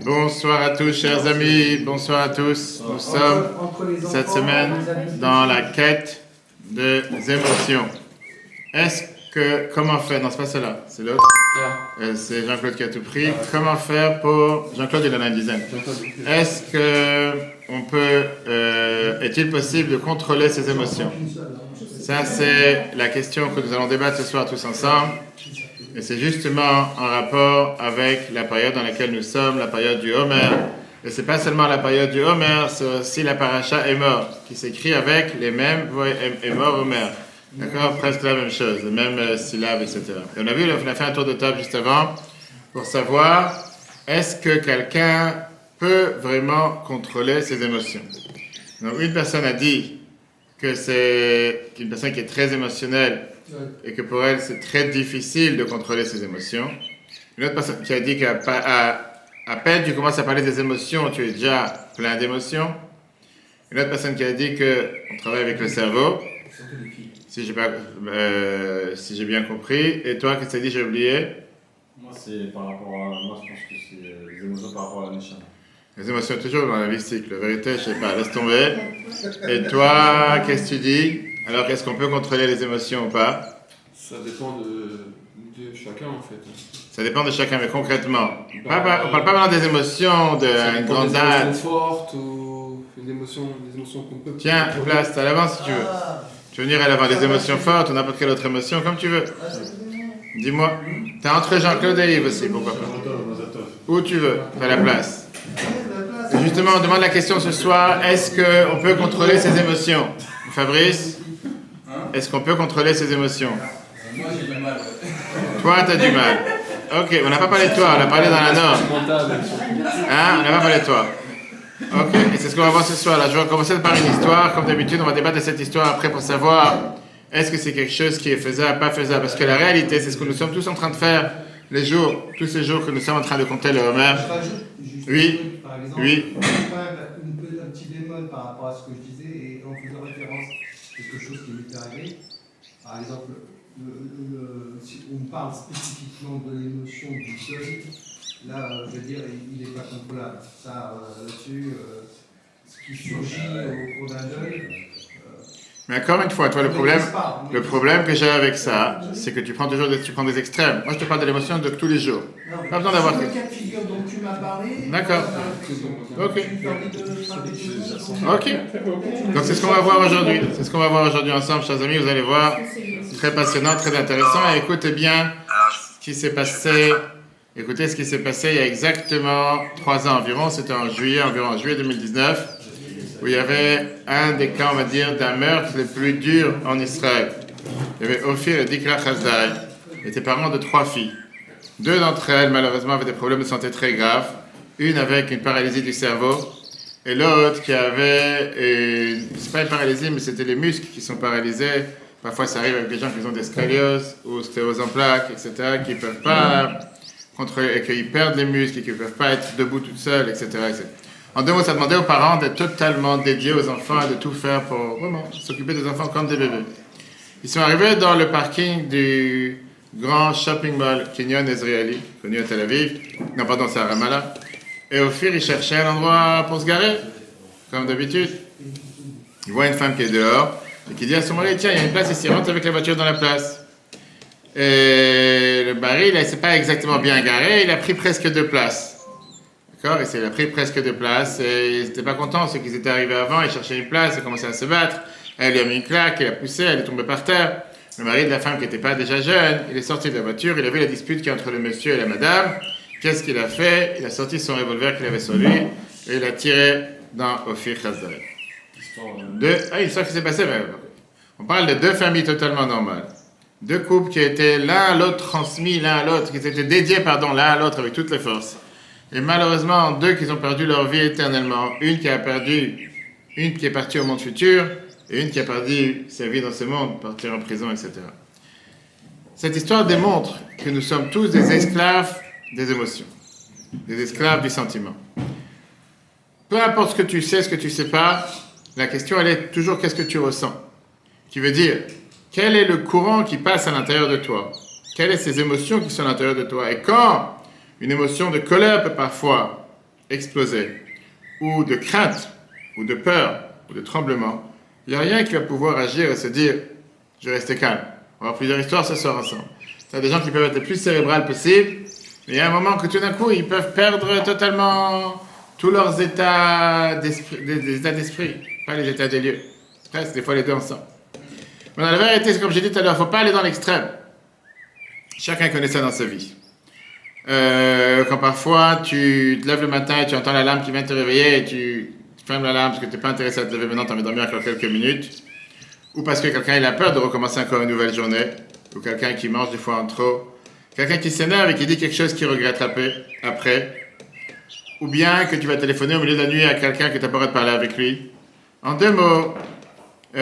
Bonsoir à tous, chers amis, bonsoir à tous. Nous sommes cette semaine dans la quête des émotions. Comment faire? Non, c'est pas cela, c'est l'autre. C'est Jean-Claude qui a tout pris. Comment faire pour. Jean-Claude, il en a une dizaine. Est-il possible de contrôler ses émotions? Ça, c'est la question que nous allons débattre ce soir tous ensemble. Et c'est justement en rapport avec la période dans laquelle nous sommes, la période du Homer. Et c'est pas seulement la période du Homer, c'est aussi la paracha Emor, qui s'écrit avec les mêmes voix Emor, Homer. D'accord? Presque la même chose, les mêmes syllabes, etc. Et on a fait un tour de table juste avant pour savoir est-ce que quelqu'un peut vraiment contrôler ses émotions. Donc une personne a dit que c'est une personne qui est très émotionnelle et que pour elle c'est très difficile de contrôler ses émotions. Une autre personne qui a dit qu'à peine tu commences à parler des émotions, tu es déjà plein d'émotions. Une autre personne qui a dit qu'on travaille avec le cerveau, si j'ai bien compris. Et toi, qu'est-ce que tu as dit? J'ai oublié. Moi, c'est par rapport à. Moi, je pense que c'est les émotions par rapport à la méchante. Les émotions toujours dans la mystique. La vérité, je sais pas, laisse tomber. Et toi, qu'est-ce que tu dis? Alors, est-ce qu'on peut contrôler les émotions ou pas? Ça dépend de chacun en fait. Ça dépend de chacun, mais concrètement. On parle pas vraiment des émotions d'une grande date. Des émotions fortes ou des émotions qu'on peut. Tiens, place, t'as l'avance si tu veux. Tu veux venir à l'avant, des émotions fortes ou n'importe quelle autre émotion, comme tu veux. Dis-moi. T'as entre Jean-Claude et Yves aussi, pourquoi pas. Où tu veux, t'as la place. Et justement, on demande la question ce soir, est-ce qu'on peut contrôler ses émotions? Fabrice, est-ce qu'on peut contrôler ses émotions? Moi j'ai du mal. Toi, t'as du mal. Ok, on n'a pas parlé de toi, on a parlé dans la norme. Hein, on n'a pas parlé de toi. Ok, et c'est ce qu'on va voir ce soir. Là, je vais commencer par une histoire. Comme d'habitude, on va débattre de cette histoire après pour savoir est-ce que c'est quelque chose qui est faisable, pas faisable. Parce que la réalité, c'est ce que nous sommes tous en train de faire tous ces jours que nous sommes en train de compter le Homer. Oui, par exemple, oui. un petit bémol par rapport à ce que je disais et en faisant référence à quelque chose qui m'est arrivé. Par exemple, si on parle spécifiquement de l'émotion du deuil, là, je veux dire, il n'est pas contrôlable. Ça, là-dessus, ce qui surgit au cours d'un deuil. Mais encore une fois, toi, le problème que j'ai avec ça, c'est que tu prends des extrêmes. Moi, je te parle de l'émotion de tous les jours. Non, Pas besoin d'avoir. le cas de figure dont tu m'as parlé. D'accord. Ok. Tu permets de parler des choses. Ok. Donc c'est ce qu'on va voir aujourd'hui. C'est ce qu'on va voir aujourd'hui ensemble, chers amis. Vous allez voir, très passionnant, très intéressant. Et écoutez bien ce qui s'est passé. Écoutez ce qui s'est passé il y a exactement 3 ans environ. C'était en juillet 2019. Où il y avait un des cas, on va dire, d'un meurtre le plus dur en Israël. Il y avait Ophir et Dikla Chazdai, ils étaient parents de 3 filles. 2 d'entre elles, malheureusement, avaient des problèmes de santé très graves. Une avec une paralysie du cerveau, et l'autre qui avait, c'est pas une paralysie, mais c'était les muscles qui sont paralysés. Parfois, ça arrive avec des gens qui ont des scolioses ou sclérose en plaques, etc., qui ne peuvent pas contrôler, et qu'ils perdent les muscles, et qui ne peuvent pas être debout tout seuls, etc., etc. En 2 mots, ça demandait aux parents d'être totalement dédiés aux enfants et de tout faire pour vraiment s'occuper des enfants comme des bébés. Ils sont arrivés dans le parking du grand shopping mall Kenyon Ezrieli, connu à Tel Aviv. Non, pardon, c'est à Ramallah. Et au fil, ils cherchaient un endroit pour se garer, comme d'habitude. Ils voient une femme qui est dehors et qui dit à son mari, tiens, il y a une place ici, rentre avec la voiture dans la place. Et le mari, il ne s'est pas exactement bien garé, il a pris presque 2 places. D'accord? Et il a pris presque 2 places et ils n'étaient pas contents, ceux qui étaient arrivés avant, ils cherchaient une place, ils commençaient à se battre. Elle lui a mis une claque, il a poussé, elle est tombée par terre. Le mari de la femme qui n'était pas déjà jeune, il est sorti de la voiture, il a vu la dispute qu'il y a entre le monsieur et la madame. Qu'est-ce qu'il a fait? Il a sorti son revolver qu'il avait sur lui et il a tiré dans Ophir Chazdai. L'histoire qui s'est passée, mais on parle de 2 familles totalement normales. 2 couples qui étaient l'un à l'autre transmis, l'un à l'autre, qui étaient dédiés, l'un à l'autre avec toutes les forces. Et malheureusement, 2 qui ont perdu leur vie éternellement. Une qui est partie au monde futur, et une qui a perdu sa vie dans ce monde, partir en prison, etc. Cette histoire démontre que nous sommes tous des esclaves des émotions, des esclaves du sentiment. Peu importe ce que tu sais, ce que tu ne sais pas, la question elle est toujours qu'est-ce que tu ressens. Qui veut dire, quel est le courant qui passe à l'intérieur de toi? Quelles sont ces émotions qui sont à l'intérieur de toi? Et quand Une émotion de colère peut parfois exploser, ou de crainte, ou de peur, ou de tremblement. Il n'y a rien qui va pouvoir agir et se dire « je vais rester calme ». On va voir plusieurs histoires ce soir ensemble. Il y a des gens qui peuvent être le plus cérébral possible, mais il y a un moment que tout d'un coup, ils peuvent perdre totalement tous leurs états d'esprit, des états d'esprit, pas les états des lieux. Presque, des fois les deux ensemble. Mais la vérité, c'est comme j'ai dit tout à l'heure, il ne faut pas aller dans l'extrême. Chacun connaît ça dans sa vie. Quand parfois tu te lèves le matin et tu entends l'alarme qui vient te réveiller et tu fermes l'alarme parce que tu n'es pas intéressé à te lever maintenant, tu as envie de dormir encore quelques minutes, ou parce que quelqu'un il a peur de recommencer encore une nouvelle journée, ou quelqu'un qui mange des fois en trop, quelqu'un qui s'énerve et qui dit quelque chose qu'il regrette après, ou bien que tu vas téléphoner au milieu de la nuit à quelqu'un que tu n'as pas le droit de parler avec lui. En deux mots, il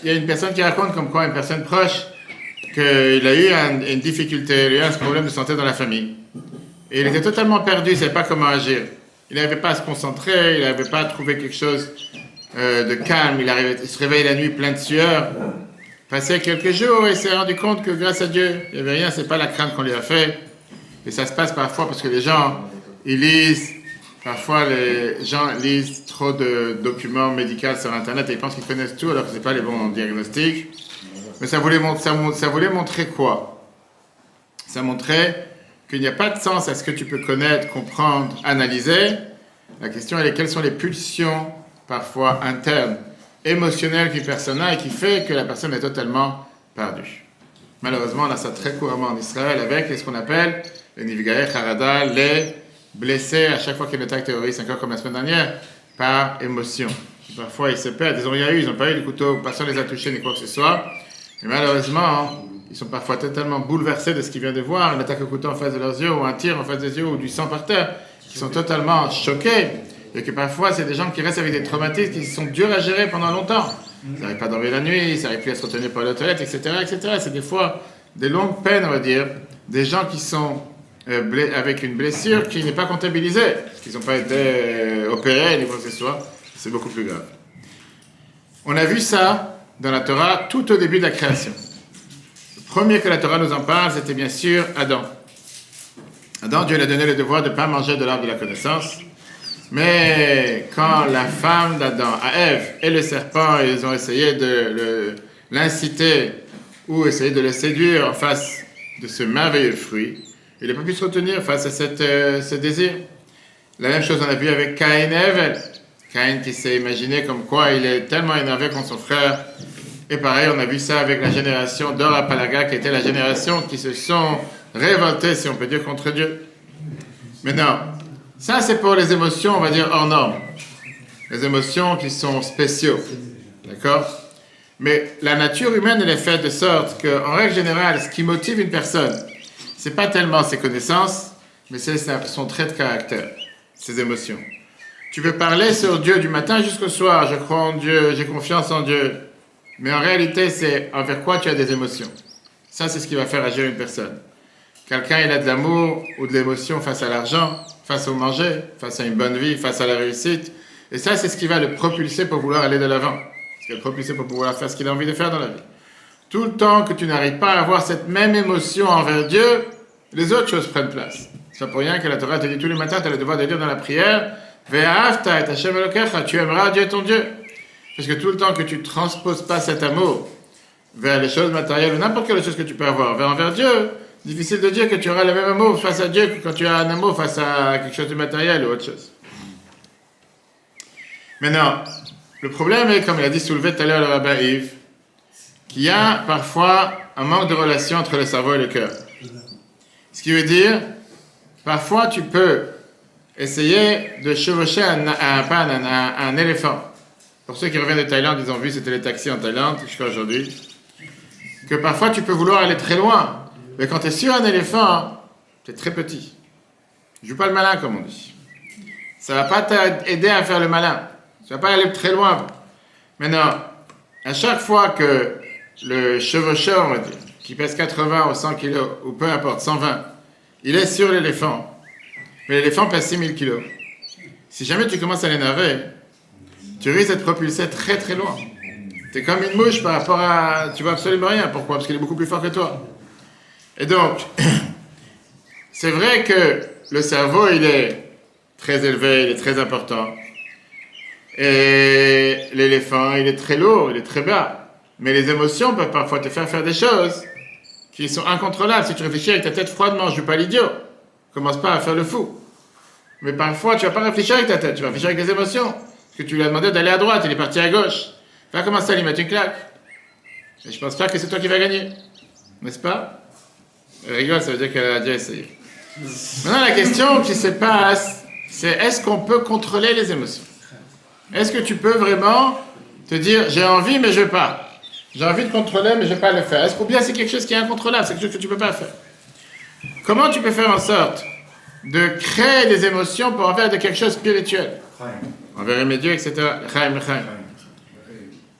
y a une personne qui raconte comme quoi une personne proche qu'il a eu une difficulté, il a eu un problème de santé dans la famille. Et il était totalement perdu, il ne savait pas comment agir. Il n'arrivait pas à se concentrer, il n'arrivait pas à trouver quelque chose de calme, il se réveillait la nuit plein de sueur. Passé quelques jours, il s'est rendu compte que grâce à Dieu, il n'y avait rien, ce n'est pas la crainte qu'on lui a fait. Et ça se passe parfois parce que les gens, ils lisent, parfois les gens lisent trop de documents médicaux sur Internet et ils pensent qu'ils connaissent tout alors que ce n'est pas les bons diagnostics. Mais ça voulait montrer quoi? Ça montrait qu'il n'y a pas de sens à ce que tu peux connaître, comprendre, analyser. La question elle est quelles sont les pulsions, parfois internes, émotionnelles qu'une personne a et qui fait que la personne est totalement perdue. Malheureusement, on a ça très couramment en Israël avec ce qu'on appelle les Nivgae Harada, les blessés à chaque fois qu'il y a une attaque terroriste, encore comme la semaine dernière, par émotion. Parfois ils se perdent, ils n'ont rien eu, ils n'ont pas eu le couteau, personne ne les a touchés ni quoi que ce soit. Et malheureusement, ils sont parfois totalement bouleversés de ce qu'ils viennent de voir, une attaque au couteau en face de leurs yeux, ou un tir en face des yeux, ou du sang par terre. Ils sont totalement choqués. Et que parfois, c'est des gens qui restent avec des traumatismes qui sont durs à gérer pendant longtemps. Ils n'arrivent pas à dormir la nuit, ils n'arrivent plus à se retenir par la toilette, etc., etc. C'est des fois des longues peines, on va dire, des gens qui sont avec une blessure qui n'est pas comptabilisée, parce qu'ils n'ont pas été opérés, ni quoi que ce soit. C'est beaucoup plus grave. On a vu ça dans la Torah tout au début de la création. Le premier que la Torah nous en parle, c'était bien sûr Adam. Adam, Dieu lui a donné le devoir de ne pas manger de l'arbre de la connaissance. Mais quand la femme d'Adam, à Ève, et le serpent, ils ont essayé de l'inciter ou essayé de le séduire en face de ce merveilleux fruit, il n'a pas pu se retenir face à ce désir. La même chose on a vu avec Caïn et Ève. Caïn qui s'est imaginé comme quoi il est tellement énervé contre son frère. Et pareil, on a vu ça avec la génération d'Or Palaga, qui était la génération qui se sont révoltés, si on peut dire, contre Dieu. Mais non, ça c'est pour les émotions, on va dire, hors normes. Les émotions qui sont spéciaux. D'accord? Mais la nature humaine, elle est faite de sorte qu'en règle générale, ce qui motive une personne, c'est pas tellement ses connaissances, mais c'est son trait de caractère, ses émotions. Tu peux parler sur Dieu du matin jusqu'au soir, je crois en Dieu, j'ai confiance en Dieu. Mais en réalité, c'est envers quoi tu as des émotions. Ça, c'est ce qui va faire agir une personne. Quelqu'un, il a de l'amour ou de l'émotion face à l'argent, face au manger, face à une bonne vie, face à la réussite. Et ça, c'est ce qui va le propulser pour vouloir aller de l'avant. Ce qui va le propulser pour pouvoir faire ce qu'il a envie de faire dans la vie. Tout le temps que tu n'arrives pas à avoir cette même émotion envers Dieu, les autres choses prennent place. C'est pas pour rien que la Torah te dit tous les matins, tu as le devoir de dire dans la prière, Ve'ahavta et Hashem Elokecha, tu aimeras Dieu ton Dieu. Parce que tout le temps que tu ne transposes pas cet amour vers les choses matérielles ou n'importe quelle chose que tu peux avoir envers Dieu, difficile de dire que tu auras le même amour face à Dieu que quand tu as un amour face à quelque chose de matériel ou autre chose. Maintenant, le problème est, comme il a dit soulevé tout à l'heure le rabbin Yves, qu'il y a parfois un manque de relation entre le cerveau et le cœur. Ce qui veut dire, parfois tu peux essayer de chevaucher un éléphant. Pour ceux qui reviennent de Thaïlande, ils ont vu, c'était les taxis en Thaïlande jusqu'à aujourd'hui, que parfois tu peux vouloir aller très loin, mais quand tu es sur un éléphant, tu es très petit. Ne joue pas le malin, comme on dit. Ça ne va pas t'aider à faire le malin. Tu ne vas pas aller très loin. Maintenant, à chaque fois que le chevaucheur, on va dire, qui pèse 80 ou 100 kg, ou peu importe, 120, il est sur l'éléphant, mais l'éléphant pèse 6000 kg. Si jamais tu commences à l'énerver, tu risques d'être propulsé très très loin. Tu es comme une mouche par rapport à... Tu vois absolument rien. Pourquoi? Parce qu'il est beaucoup plus fort que toi. Et donc, C'est vrai que le cerveau, il est très élevé, il est très important. Et l'éléphant, il est très lourd, il est très bas. Mais les émotions peuvent parfois te faire des choses qui sont incontrôlables. Si tu réfléchis avec ta tête froidement, je ne joue pas l'idiot. Commence pas à faire le fou. Mais parfois, tu ne vas pas réfléchir avec ta tête, tu vas réfléchir avec les émotions. Parce que tu lui as demandé d'aller à droite, il est parti à gauche. Tu vas commencer à lui mettre une claque. Et je pense pas que c'est toi qui vas gagner. N'est-ce pas? Elle rigole, ça veut dire qu'elle a déjà essayé. Maintenant, la question qui se passe, c'est est-ce qu'on peut contrôler les émotions? Est-ce que tu peux vraiment te dire, j'ai envie, mais je ne veux pas. J'ai envie de contrôler, mais je ne vais pas le faire. Est-ce que bien c'est quelque chose qui est incontrôlable, c'est quelque chose que tu ne peux pas faire? Comment tu peux faire en sorte de créer des émotions pour en faire de quelque chose de spirituel? Envers aimer Dieu, etc.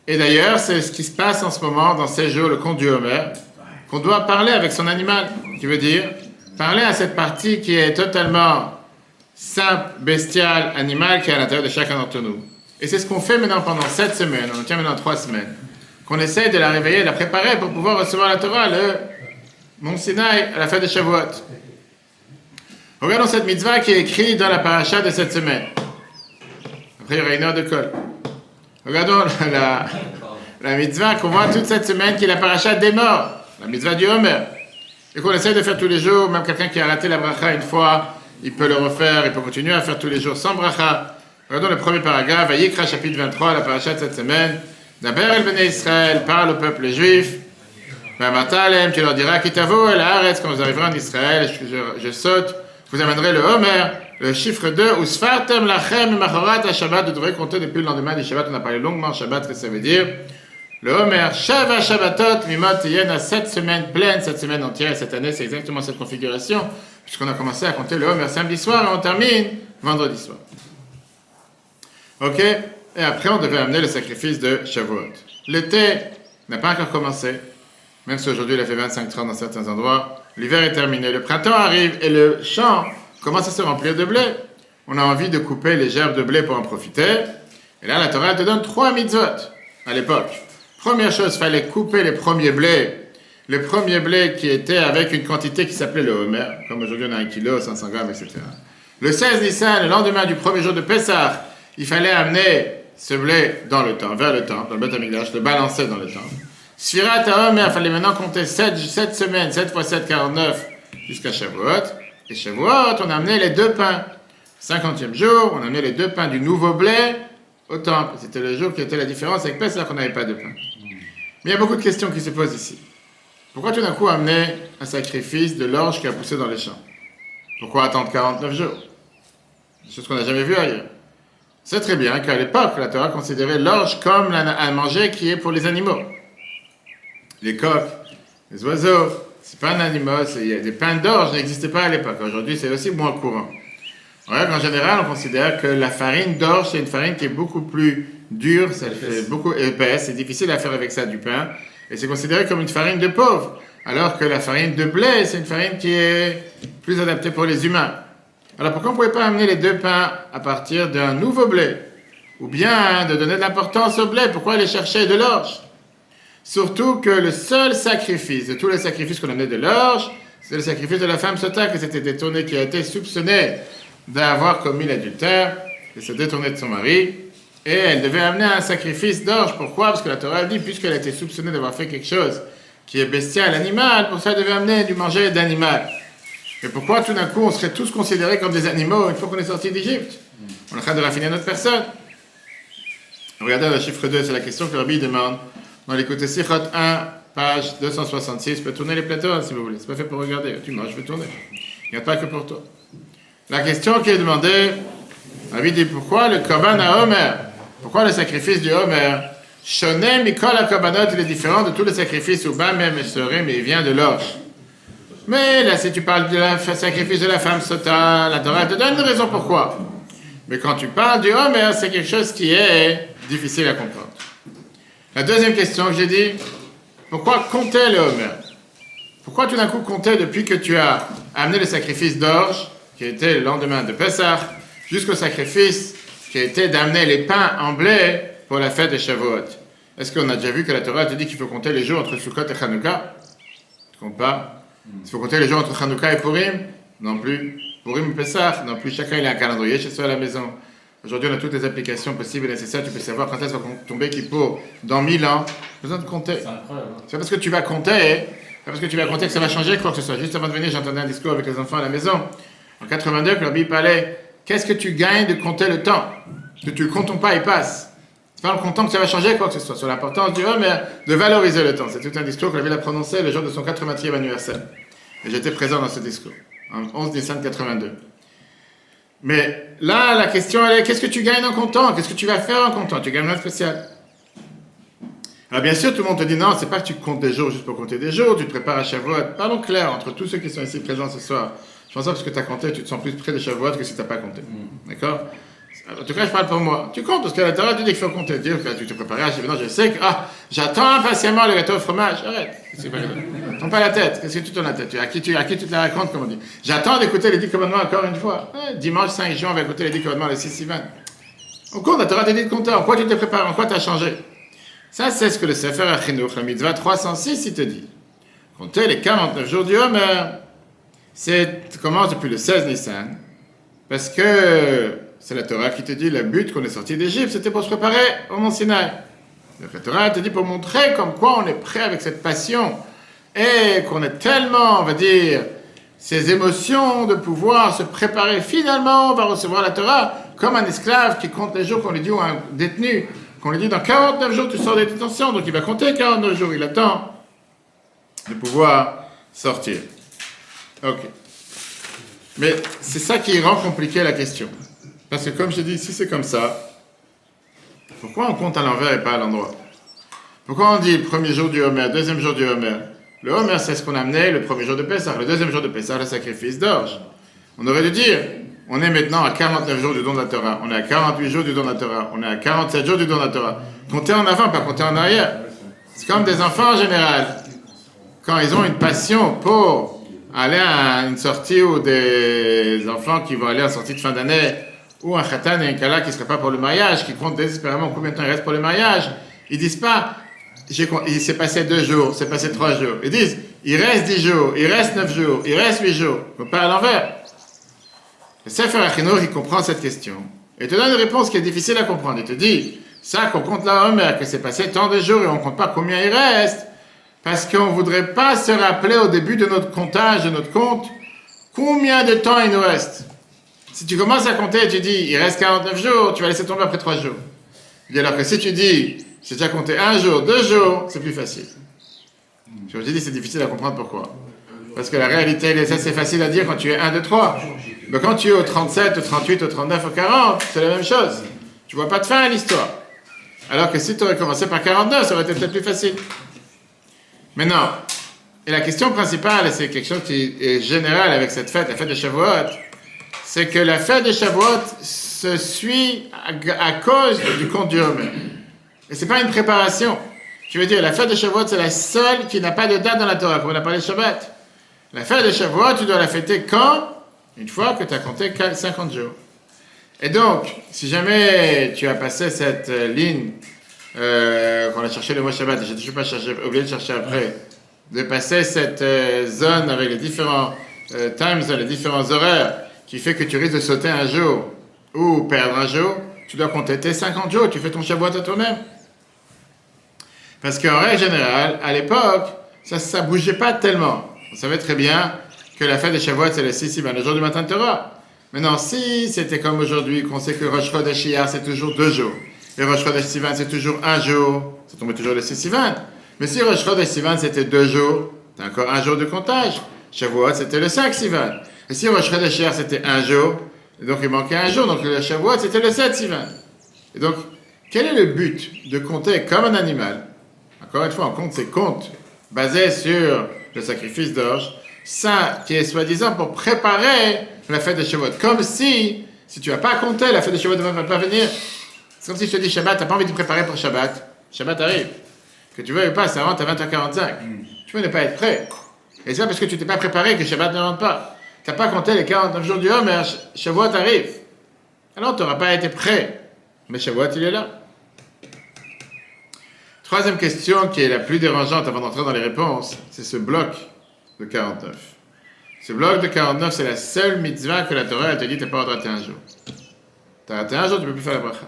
Et d'ailleurs, c'est ce qui se passe en ce moment dans ces jours, le conte du Homer, qu'on doit parler avec son animal, qui veut dire parler à cette partie qui est totalement simple, bestiale, animale, qui est à l'intérieur de chacun d'entre nous. Et c'est ce qu'on fait maintenant pendant 7 semaines, on tient maintenant 3 semaines, qu'on essaie de la réveiller, de la préparer pour pouvoir recevoir la Torah, le Mont Sinaï, à la fête de Shavuot. Regardons cette mitzvah qui est écrite dans la paracha de cette semaine. Après, il y aura une heure de colle. Regardons la mitzvah qu'on voit toute cette semaine, qui est la paracha des morts, la mitzvah du Homer. Et qu'on essaie de faire tous les jours, même quelqu'un qui a raté la bracha une fois, il peut le refaire, il peut continuer à faire tous les jours sans bracha. Regardons le premier paragraphe, Vayikra, chapitre 23, la paracha de cette semaine. Daber el Bnei Israël, parle au peuple juif. Matalem, tu leur diras, Kitavo el Haaretz, quand vous arriverez en Israël, je saute, vous amènerez le Homer, le chiffre 2, ou Sfartem lachem machorat à Shabbat, vous devrez compter depuis le lendemain du Shabbat, on a parlé longuement Shabbat, que ça veut dire. Le Homer, Shava Shabbatot, Mimot, Yen a 7 semaines pleines, 7 semaines entières, cette année c'est exactement cette configuration, puisqu'on a commencé à compter le Homer samedi soir et on termine vendredi soir. Ok? Et après on devait amener le sacrifice de Shavuot. L'été n'a pas encore commencé, même si aujourd'hui il a fait 25-30 dans certains endroits. L'hiver est terminé, le printemps arrive et le champ commence à se remplir de blé. On a envie de couper les gerbes de blé pour en profiter. Et là, la Torah te donne 3 mitzvot à l'époque. Première chose, il fallait couper les premiers blés. Les premiers blés qui étaient avec une quantité qui s'appelait le Homer, comme aujourd'hui on a 1 kilo, 500 grammes, etc. Le 16 Nissan, le lendemain du premier jour de Pessah, il fallait amener ce blé dans le temple, vers le temple, dans le Beth Amikdash, le balancer dans le temple. Sfirat HaHomer, il fallait maintenant compter 7 semaines, 7 x 7, 49, jusqu'à Shavuot. Et Shavuot, on a amené les 2 pains. 50e jour, on a amené les 2 pains du nouveau blé au temple. C'était le jour qui était la différence avec Pessah, qu'on n'avait pas de pain. Mais il y a beaucoup de questions qui se posent ici. Pourquoi tout d'un coup amener un sacrifice de l'orge qui a poussé dans les champs? Pourquoi attendre 49 jours? C'est ce qu'on n'a jamais vu ailleurs. C'est très bien qu'à l'époque, la Torah considérait l'orge comme un manger qui est pour les animaux. Les coqs, les oiseaux, c'est pas un animal, des pains d'orge n'existaient pas à l'époque. Aujourd'hui, c'est aussi moins courant. En général, on considère que la farine d'orge, c'est une farine qui est beaucoup plus dure, ça fait beaucoup épaisse, c'est difficile à faire avec ça du pain, et c'est considéré comme une farine de pauvre, alors que la farine de blé, c'est une farine qui est plus adaptée pour les humains. Alors pourquoi on ne pouvait pas amener les 2 pains à partir d'un nouveau blé? Ou bien de donner de l'importance au blé, pourquoi aller chercher de l'orge? Surtout que le seul sacrifice de tous les sacrifices qu'on amenait de l'orge, c'est le sacrifice de la femme Sota qui s'était détournée, qui a été soupçonnée d'avoir commis l'adultère, de se détourner de son mari, et elle devait amener un sacrifice d'orge. Pourquoi? Parce que la Torah dit, puisqu'elle a été soupçonnée d'avoir fait quelque chose qui est bestial, animal, pour ça elle devait amener du manger d'animal. Et pourquoi tout d'un coup on serait tous considérés comme des animaux une fois qu'on est sorti d'Égypte? On est en train de raffiner notre personne. Regardez le chiffre 2, c'est la question que Rabbi demande. Dans l'écoute Sichot 1, page 266, je peux tourner les plateaux si vous voulez, c'est pas fait pour regarder, moi je vais tourner, il n'y a pas que pour toi. La question qui est demandée, Rabbi dit pourquoi le Korban à Homer, pourquoi le sacrifice du Homer, Shonem Mikol HaKorbanot, il est différent de tous les sacrifices où bas même et serré, mais il vient de l'orge. Mais là, si tu parles du sacrifice de la femme Sota, la Torah te donne une raison pourquoi. Mais quand tu parles du Homer, c'est quelque chose qui est difficile à comprendre. La deuxième question que j'ai dit, pourquoi compter le Homer? Pourquoi tout d'un coup compter depuis que tu as amené le sacrifice d'orge, qui était le lendemain de Pessah, jusqu'au sacrifice qui a été d'amener les pains en blé pour la fête de Shavuot? Est-ce qu'on a déjà vu que la Torah te dit qu'il faut compter les jours entre Sukkot et Hanouka? Tu ne comptes pas? Il faut compter les jours entre Hanouka et Purim? non plus. Purim Pessah, non plus. Chacun il a un calendrier chez soi à la maison. Aujourd'hui, on a toutes les applications possibles et nécessaires. Tu peux savoir quand est-ce va tomber Kippour dans 1000 ans. Pas besoin de compter. C'est incroyable. C'est pas parce que tu vas compter, que ça va changer quoi que ce soit. Juste avant de venir, j'entendais un discours avec les enfants à la maison. En 82, que le Rabbi parlait, qu'est-ce que tu gagnes de compter le temps? Que tu le comptes pas, il passe. C'est pas en comptant que ça va changer quoi que ce soit. Sur l'importance du homme, mais de valoriser le temps. C'est tout un discours que la ville a prononcé le jour de son 80e anniversaire. Et j'étais présent dans ce discours, en 11 décembre 82. Mais là, la question elle est, qu'est-ce que tu gagnes en comptant? Qu'est-ce que tu vas faire en comptant? Tu gagnes rien de spécial. Alors bien sûr, tout le monde te dit, non, c'est pas que tu comptes des jours juste pour compter des jours, tu te prépares à Shavuot. Parlons clair, entre tous ceux qui sont ici présents ce soir. Je pense pas parce que tu as compté, tu te sens plus près de Shavuot que si tu n'as pas compté. D'accord? En tout cas, je parle pour moi. Tu comptes, parce que la Torah te dit qu'il faut compter. Dire que tu te prépares à Shavuot. Je sais que, j'attends impatiemment le gâteau au fromage. Arrête. Tourne pas la tête. Qu'est-ce que tu tournes la tête? À qui tu te la racontes, comme on dit? J'attends d'écouter les 10 commandements encore une fois. Dimanche 5 juin, on va écouter les 10 commandements, les 6-6-20. On compte, la Torah te dit de compter. En quoi tu te prépares? En quoi tu as changé? Ça, c'est ce que le Sefer HaChinuch, la mitzvah 306, il te dit. Compter les 49 jours du Homer. Commence depuis le 16 Nissan. Parce que c'est la Torah qui te dit, le but qu'on est sorti d'Égypte, c'était pour se préparer au Mont Sinaï. La Torah te dit pour montrer comme quoi on est prêt avec cette passion et qu'on est tellement, on va dire, ces émotions de pouvoir se préparer. Finalement, on va recevoir la Torah comme un esclave qui compte les jours qu'on lui dit, ou un détenu, qu'on lui dit dans 49 jours tu sors de détention, donc il va compter 49 jours, il attend de pouvoir sortir. Ok. Mais c'est ça qui rend compliqué la question. Parce que comme je dis, si c'est comme ça, pourquoi on compte à l'envers et pas à l'endroit? Pourquoi on dit le premier jour du Homer, deuxième jour du Homer? Le Homer, c'est ce qu'on a amené le premier jour de Pessah, le deuxième jour de Pessah, le sacrifice d'orge. On aurait dû dire, on est maintenant à 49 jours du don de la Torah, on est à 48 jours du don de la Torah, on est à 47 jours du don de la Torah. Compter en avant, pas compter en arrière. C'est comme des enfants en général. Quand ils ont une passion pour aller à une sortie ou des enfants qui vont aller à une sortie de fin d'année, ou un khatan et un kala qui ne serait pas pour le mariage, qui comptent désespérément combien de temps il reste pour le mariage, ils disent pas, il s'est passé 2 jours, c'est passé 3 jours. Ils disent, il reste 10 jours, il reste 9 jours, il reste 8 jours. Il ne faut pas à l'envers. Le Sefer HaChinuch, il comprend cette question. Et te donne une réponse qui est difficile à comprendre. Il te dit, ça qu'on compte là, Homer, que c'est passé tant de jours et on ne compte pas combien il reste, parce qu'on ne voudrait pas se rappeler au début de notre comptage, de notre compte, combien de temps il nous reste. Si tu commences à compter et tu dis, il reste 49 jours, tu vas laisser tomber après 3 jours. Et alors que si tu dis, j'ai déjà compté 1 jour, 2 jours, c'est plus facile. Je vous ai dit, c'est difficile à comprendre pourquoi. Parce que la réalité, ça c'est facile à dire quand tu es 1, 2, 3. Mais quand tu es au 37, au 38, au 39, au 40, c'est la même chose. Tu vois pas de fin à l'histoire. Alors que si tu aurais commencé par 49, ça aurait été peut-être plus facile. Mais non. Et la question principale, et c'est quelque chose qui est général avec cette fête, la fête de Shavuot, c'est que la fête de Shavuot se suit à cause du compte du Homer. Et c'est pas une préparation. Je veux dire, la fête de Shavuot, c'est la seule qui n'a pas de date dans la Torah, comme on a parlé de Shabbat. La fête de Shavuot, tu dois la fêter quand? Une fois que tu as compté 50 jours. Et donc, si jamais tu as passé cette ligne, qu'on a cherché le mot Shabbat, j'ai toujours pas oublié de chercher après, de passer cette zone avec les différents times, les différents horaires, qui fait que tu risques de sauter un jour ou perdre un jour, tu dois compter tes 50 jours, tu fais ton Shavuot à toi-même. Parce qu'en règle générale, à l'époque, ça ne bougeait pas tellement. On savait très bien que la fête de Shavuot, c'est le 6-6, le jour du matin de Torah. Maintenant, si c'était comme aujourd'hui, qu'on sait que Rosh Chodesh Iyar, c'est toujours 2 jours, et Rosh Chodesh Sivan, c'est toujours 1 jour, ça tombait toujours le 6-6-20. Mais si Rosh Chodesh Sivan, c'était 2 jours, t'as encore 1 jour de comptage. Shavuot, c'était le 5-6-20. Et si Rosh Chodesh Iyar, c'était 1 jour, et donc il manquait 1 jour, donc le Shavuot, c'était le 7-6-20. Et donc, quel est le but de compter comme un animal? Encore une fois, on compte ces comptes basés sur le sacrifice d'orge, ça qui est soi-disant pour préparer la fête de Shavuot. Comme si tu n'as pas compté, la fête de Shavuot ne va pas venir. C'est comme si je te dis Shabbat, tu n'as pas envie de te préparer pour Shabbat. Shabbat arrive. Que tu veux ou pas, ça rentre à 20h45. Tu veux ne pas être prêt. Et c'est pas parce que tu t'es pas préparé que Shabbat ne rentre pas. Tu n'as pas compté les 49 jours du Homer, mais Shavuot arrive. Alors tu n'auras pas été prêt. Mais Shavuot, il est là. Troisième question qui est la plus dérangeante avant d'entrer dans les réponses, c'est ce bloc de 49. Ce bloc de 49, c'est la seule mitzvah que la Torah elle te dit, tu n'as pas le droit de rater un jour. Tu as raté un jour, tu ne peux plus faire la bracha.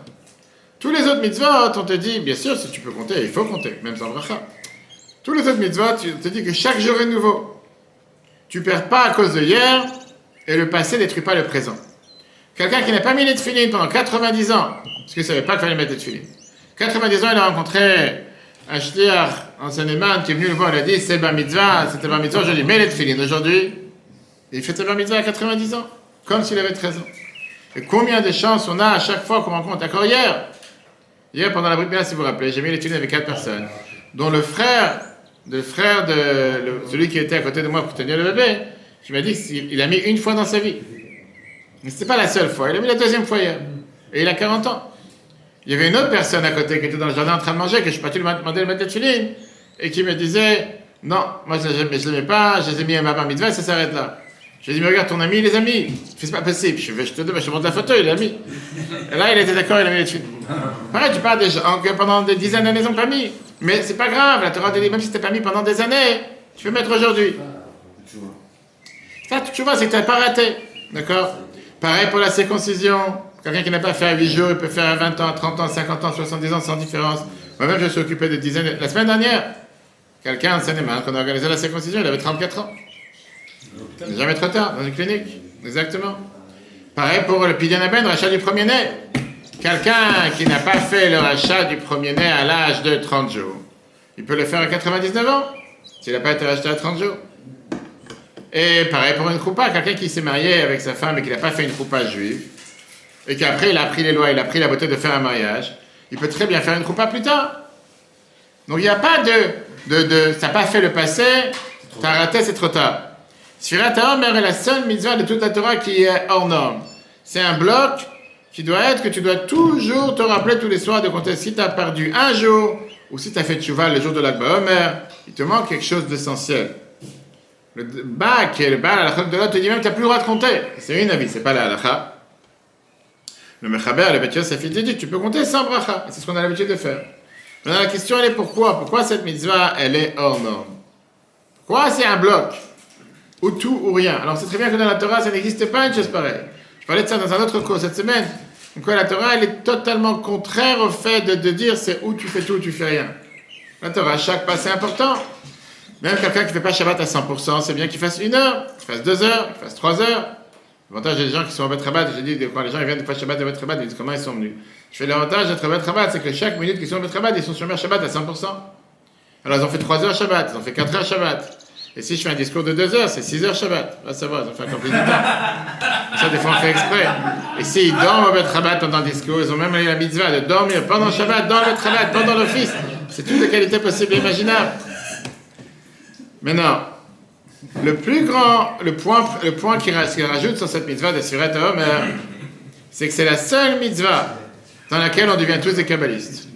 Tous les autres mitzvahs, on te dit, bien sûr, si tu peux compter, il faut compter, même sans bracha. Tous les autres mitzvahs, tu te dis que chaque jour est nouveau. Tu ne perds pas à cause de hier, et le passé ne détruit pas le présent. Quelqu'un qui n'a pas mis les tefilines pendant 90 ans, parce qu'il ne savait pas qu'il fallait mettre les tefilines. 90 ans, il a rencontré un shliach, un Seine-et-Marne, qui est venu le voir, il a dit, c'est bar mitzvah, c'était bar mitzvah, je lui ai dit, mets les tefilines. Aujourd'hui, il fait bar mitzvah à 90 ans, comme s'il avait 13 ans. Et combien de chances on a à chaque fois qu'on rencontre, encore hier, pendant la Brit Mila, si vous vous rappelez, j'ai mis les tefilines avec 4 personnes, dont le frère de celui qui était à côté de moi pour tenir le bébé, qui m'a dit qu'il a mis une fois dans sa vie. Mais ce n'était pas la seule fois, il a mis la deuxième fois hier. Et il a 40 ans. Il y avait une autre personne à côté qui était dans le jardin en train de manger, que je suis parti lui demander de mettre les tefilines, et qui me disait, non, moi je ne les mets pas, je les ai mis à ma bar mitzvah et ça s'arrête là. Je lui ai dit, mais regarde ton ami, il les a mis. C'est pas possible. Je te montre la photo, il l'a mis. Et là, il était d'accord, il a mis les tefilines. Pareil, tu parles des gens que pendant des dizaines d'années, ils n'ont pas mis. Mais c'est pas grave, la Torah te dit, même si tu n'as pas mis pendant des années, tu peux mettre aujourd'hui. Ça, tu vois, c'est que tu n'as pas raté. D'accord? Pareil pour la circoncision. Quelqu'un qui n'a pas fait à 8 jours, il peut faire à 20 ans, 30 ans, 50 ans, 70 ans, sans différence. Moi-même, je suis occupé de dizaines. La semaine dernière, quelqu'un en Seine-et-Marne, qu'on a organisé la circoncision, il avait 34 ans. C'est jamais trop tard, dans une clinique. Exactement. Pareil pour le Pidyon Aben, rachat du premier-né. Quelqu'un qui n'a pas fait le rachat du premier-né à l'âge de 30 jours, il peut le faire à 99 ans, s'il n'a pas été racheté à 30 jours. Et pareil pour une choupa, quelqu'un qui s'est marié avec sa femme et qui n'a pas fait une choupa juive, et qu'après il a appris les lois, il a pris la beauté de faire un mariage, il peut très bien faire une choupa plus tard. Donc il n'y a pas ça n'a pas fait le passé, t'as raté, c'est trop tard. Sfirat HaOmer est la seule mitzvah de toute la Torah qui est hors norme. C'est un bloc qui doit être que tu dois toujours te rappeler tous les soirs de compter si tu as perdu un jour ou si tu as fait tchouva le jour de l'Akba Omer, il te manque quelque chose d'essentiel. Le Ba, qui est le Ba, la halakha de l'autre, te dit même tu n'as plus le droit de compter. C'est une avis, c'est pas la halakha. Le Mechaber, le Beth Yosef, il te dit tu peux compter sans bracha. C'est ce qu'on a l'habitude de faire. Maintenant la question elle est pourquoi? Pourquoi cette mitzvah elle est hors norme? Pourquoi c'est un bloc? Ou tout ou rien. Alors c'est très bien que dans la Torah ça n'existe pas une chose pareille. Je parlais de ça dans un autre cours cette semaine. Donc la Torah elle est totalement contraire au fait de dire c'est où tu fais tout ou tu fais rien. La Torah, chaque pas c'est important. Même quelqu'un qui ne fait pas Shabbat à 100%, c'est bien qu'il fasse 1 heure, qu'il fasse 2 heures, qu'il fasse 3 heures. L'avantage des gens qui sont au Bet Rabat, j'ai dit quand les gens ils viennent de faire Shabbat à Bet Rabat, ils disent comment ils sont venus. Je fais l'avantage d'être au Bet Rabat, c'est que chaque minute qu'ils sont au Bet Rabat, ils sont sur Shabbat à 100%. Alors ils ont fait 3 heures Shabbat, ils ont fait 4 heures Shabbat. Et si je fais un discours de 2 heures, c'est 6 heures Shabbat. Là, ça va, ils ont fait encore plus de temps. Ça, des fois, on fait exprès. Et s'ils dorment au Bet Rabat pendant le discours, ils ont même la mitzvah de dormir pendant Shabbat, dans le Bet Rabat, pendant l'office. C'est toutes les qualités possibles et imaginables. Maintenant, le point qu'il rajoute sur cette mitzvah de Sfirat HaOmer, c'est que c'est la seule mitzvah dans laquelle on devient tous des kabbalistes.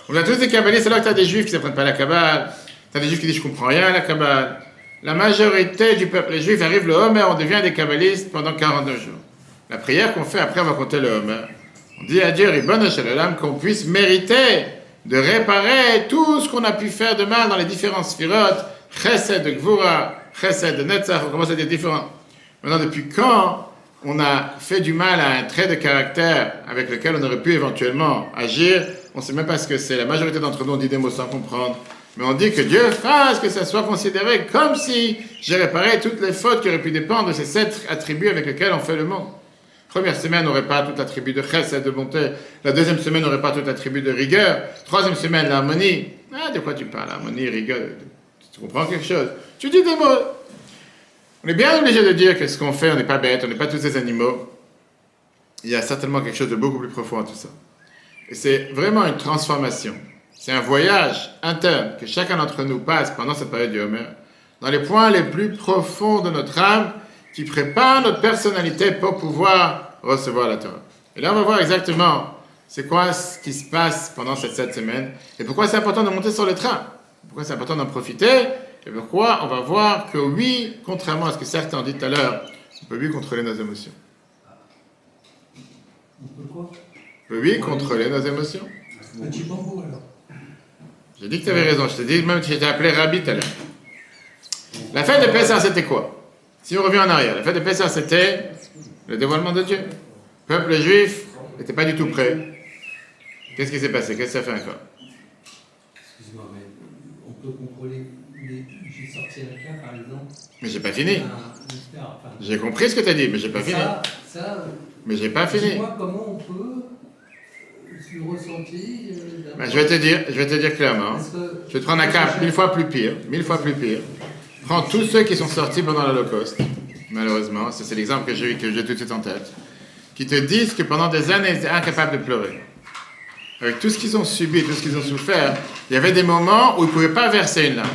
On devient tous des kabbalistes, c'est là que tu as des juifs qui ne s'apprennent pas la Kabbale. Tu as des juifs qui disent je ne comprends rien à la Kabbale. La majorité du peuple, les juifs arrivent le Homer, on devient des kabbalistes pendant 49 jours. La prière qu'on fait après, on va compter le Homer. On dit à Dieu, Ribbon Shalom, qu'on puisse mériter de réparer tout ce qu'on a pu faire de mal dans les différents sphirotes, Chesed de Gvura, Chesed de Netzach, on commence à dire différents. Maintenant, depuis quand on a fait du mal à un trait de caractère avec lequel on aurait pu éventuellement agir, on ne sait même pas ce que c'est. La majorité d'entre nous, on dit des mots sans comprendre. Mais on dit que Dieu fasse que ça soit considéré comme si j'ai réparé toutes les fautes qui auraient pu dépendre de ces 7 attributs avec lesquels on fait le monde. Première semaine, on n'aurait pas tout l'attribut de chesed, de bonté. La deuxième semaine, on n'aurait pas tout l'attribut de rigueur. Troisième semaine, l'harmonie. Ah, de quoi tu parles? Harmonie, rigueur. Tu comprends quelque chose? Tu dis des mots. On est bien obligé de dire que ce qu'on fait, on n'est pas bête, on n'est pas tous des animaux. Il y a certainement quelque chose de beaucoup plus profond à tout ça. Et c'est vraiment une transformation. C'est un voyage interne que chacun d'entre nous passe pendant cette période du Homer, dans les points les plus profonds de notre âme, qui prépare notre personnalité pour pouvoir recevoir la Torah. Et là, on va voir exactement c'est quoi ce qui se passe pendant cette 7 semaines, et pourquoi c'est important de monter sur le train, pourquoi c'est important d'en profiter, et pourquoi on va voir que oui, contrairement à ce que certains ont dit tout à l'heure, on peut oui contrôler nos émotions. On peut quoi? On peut oui contrôler nos émotions. Un petit bambou alors. J'ai dit que tu avais raison, je t'ai dit même que j'étais appelé Rabbi tout à l'heure. La fête de Pessah, c'était quoi? Si on revient en arrière, la fête de Pessah, c'était le dévoilement de Dieu. Le peuple juif n'était pas du tout prêt. Qu'est-ce qui s'est passé? Qu'est-ce que ça fait encore? Excuse-moi, mais on peut contrôler. J'ai sorti un cas, par exemple. Mais j'ai pas fini. Enfin, J'ai compris ce que tu as dit, mais j'ai pas fini. Mais j'ai pas fini. Dis-moi comment on peut le ressentir. Ben, je vais te dire clairement. Je vais te prendre un cas 1000 fois plus pire. Prends tous ceux qui sont sortis pendant l'Holocauste. Malheureusement, ça c'est l'exemple que j'ai tout de suite en tête. Qui te disent que pendant des années, ils étaient incapables de pleurer. Avec tout ce qu'ils ont subi, tout ce qu'ils ont souffert, il y avait des moments où ils ne pouvaient pas verser une larme.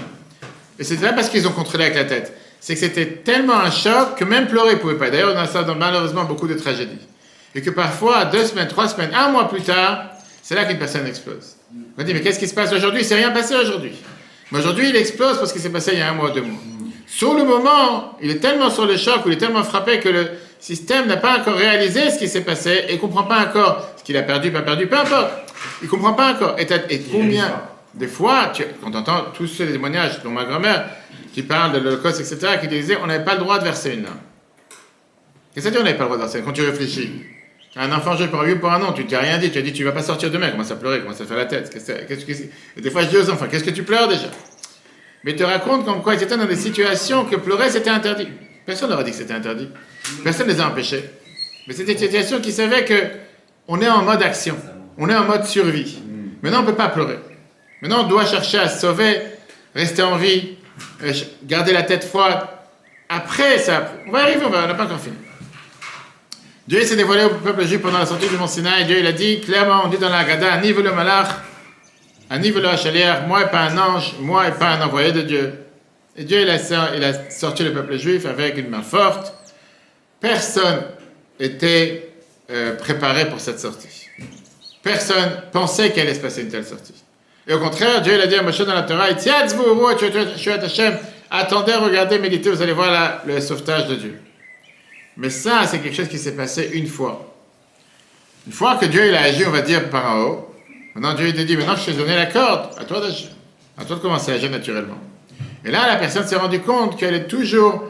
Et c'était pas parce qu'ils ont contrôlé avec la tête. C'est que c'était tellement un choc que même pleurer, ils ne pouvaient pas. D'ailleurs, on a ça dans malheureusement beaucoup de tragédies. Et que parfois, 2 semaines, 3 semaines, 1 mois plus tard, c'est là qu'une personne explose. On dit, mais qu'est-ce qui se passe aujourd'hui? Il ne s'est rien passé aujourd'hui. Mais aujourd'hui, il explose parce qu'il s'est passé il y a 1 mois, 2 mois. Sur le moment, il est tellement sur le choc, ou il est tellement frappé que le système n'a pas encore réalisé ce qui s'est passé et ne comprend pas encore ce qu'il a perdu, pas perdu, peu importe. Il ne comprend pas encore. Et combien, des fois, quand on entend tous ces témoignages, dont ma grand-mère, qui parle de l'Holocauste, etc., qui disait on n'avait pas le droit de verser une larme. Qu'est-ce que ça dit on n'avait pas le droit de verser? Quand tu réfléchis, un enfant jeune pour un oui pour un non, tu t'es rien dit, tu as dit tu vas pas sortir demain, commence à pleurer, commence à faire la tête. Et des fois je dis aux enfants, qu'est-ce que tu pleures déjà? Mais ils te racontent comme quoi ils étaient dans des situations que pleurer c'était interdit. Personne ne leur a dit que c'était interdit. Personne ne les a empêchés. Mais c'était une situation qui savait que on est en mode action, on est en mode survie. Maintenant on ne peut pas pleurer. Maintenant on doit chercher à se sauver, rester en vie, garder la tête froide. Après ça, on va arriver, on n'a pas encore fini. Dieu s'est dévoilé au peuple juif pendant la sortie du mont Sinaï. Dieu il a dit clairement, on dit dans la Haggadah, Ani velo malach, Ani velo hachaliach, moi et pas un ange, moi et pas un envoyé de Dieu. Et Dieu il a sorti le peuple juif avec une main forte. Personne n'était préparé pour cette sortie. Personne pensait qu'il allait se passer une telle sortie. Et au contraire, Dieu il a dit à Moshe dans la Torah, attendez, regardez, méditez, vous allez voir le sauvetage de Dieu. Mais ça, c'est quelque chose qui s'est passé une fois. Une fois que Dieu il a agi, on va dire, par en haut, maintenant Dieu il te dit, maintenant je t'ai donné la corde, à toi d'agir. À toi de commencer à agir naturellement. Et là, la personne s'est rendue compte qu'elle est toujours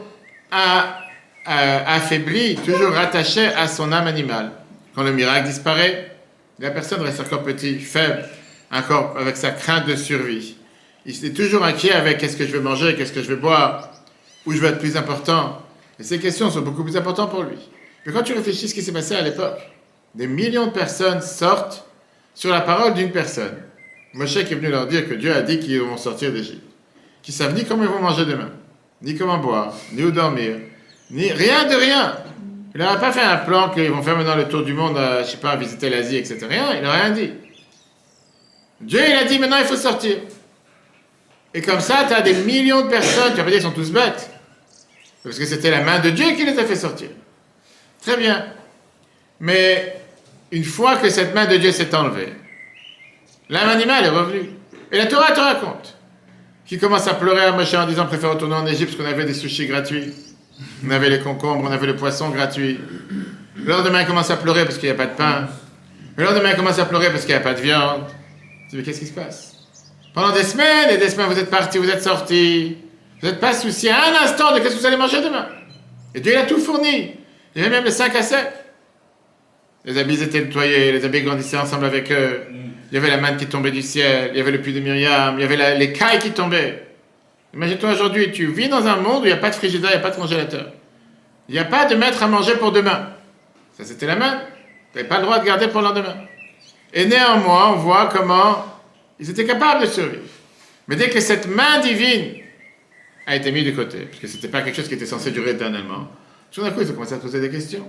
affaiblie, toujours rattachée à son âme animale. Quand le miracle disparaît, la personne reste encore petit, faible, encore avec sa crainte de survie. Il est toujours inquiet avec qu'est-ce que je vais manger, qu'est-ce que je vais boire, où je vais être plus important. Et ces questions sont beaucoup plus importantes pour lui. Mais quand tu réfléchis à ce qui s'est passé à l'époque, des millions de personnes sortent sur la parole d'une personne. Moshe qui est venu leur dire que Dieu a dit qu'ils vont sortir d'Égypte. Qui ne savent ni comment ils vont manger demain, ni comment boire, ni où dormir, ni rien de rien. Il n'aurait pas fait un plan qu'ils vont faire maintenant le tour du monde, je ne sais pas, visiter l'Asie, etc. Rien, il n'a rien dit. Dieu, il a dit maintenant il faut sortir. Et comme ça, tu as des millions de personnes, tu vas pas dire qu'ils sont tous bêtes. Parce que c'était la main de Dieu qui les a fait sortir. Très bien. Mais une fois que cette main de Dieu s'est enlevée, l'âme animale est revenue. Et la Torah te raconte. Qui commence à pleurer à Moshe en disant préfère retourner en Égypte parce qu'on avait des sushis gratuits. On avait les concombres, on avait le poisson gratuit. Le lendemain, il commence à pleurer parce qu'il n'y a pas de pain. Le lendemain, il commence à pleurer parce qu'il n'y a pas de viande. Tu dis, mais qu'est-ce qui se passe? Pendant des semaines et des semaines, vous êtes partis, vous êtes sortis. Vous n'êtes pas soucié à un instant de qu'est-ce que vous allez manger demain. Et Dieu il a tout fourni. Il y avait même les 5 à 7. Les habits étaient nettoyés, les habits grandissaient ensemble avec eux. Il y avait la manne qui tombait du ciel, il y avait le puits de Myriam, il y avait les cailles qui tombaient. Imagine-toi aujourd'hui, tu vis dans un monde où il n'y a pas de frigidaire, il n'y a pas de congélateur. Il n'y a pas de mettre à manger pour demain. Ça c'était la manne. Tu n'avais pas le droit de garder pour le lendemain. Et néanmoins, on voit comment ils étaient capables de survivre. Mais dès que cette main divine a été mise de côté, parce que ce n'était pas quelque chose qui était censé durer éternellement, tout d'un coup, ils ont commencé à se poser des questions.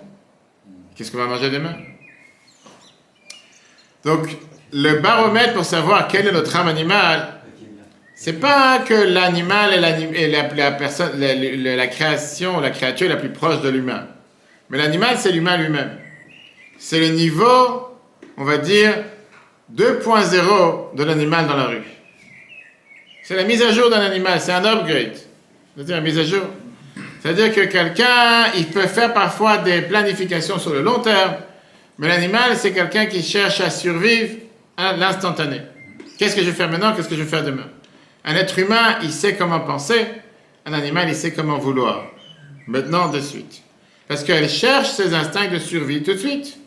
Qu'est-ce qu'on va manger demain? Donc, le baromètre pour savoir quelle est notre âme animale, c'est pas que l'animal est la personne, la création, la créature la plus proche de l'humain. Mais l'animal, c'est l'humain lui-même. C'est le niveau, on va dire, 2.0 de l'animal dans la rue. C'est la mise à jour d'un animal, c'est un upgrade. C'est-à-dire la mise à jour. C'est-à-dire que quelqu'un, il peut faire parfois des planifications sur le long terme, mais l'animal, c'est quelqu'un qui cherche à survivre à l'instantané. Qu'est-ce que je vais faire maintenant? Qu'est-ce que je vais faire demain? Un être humain, il sait comment penser. Un animal, il sait comment vouloir. Maintenant, de suite. Parce qu'elle cherche ses instincts de survie tout de suite.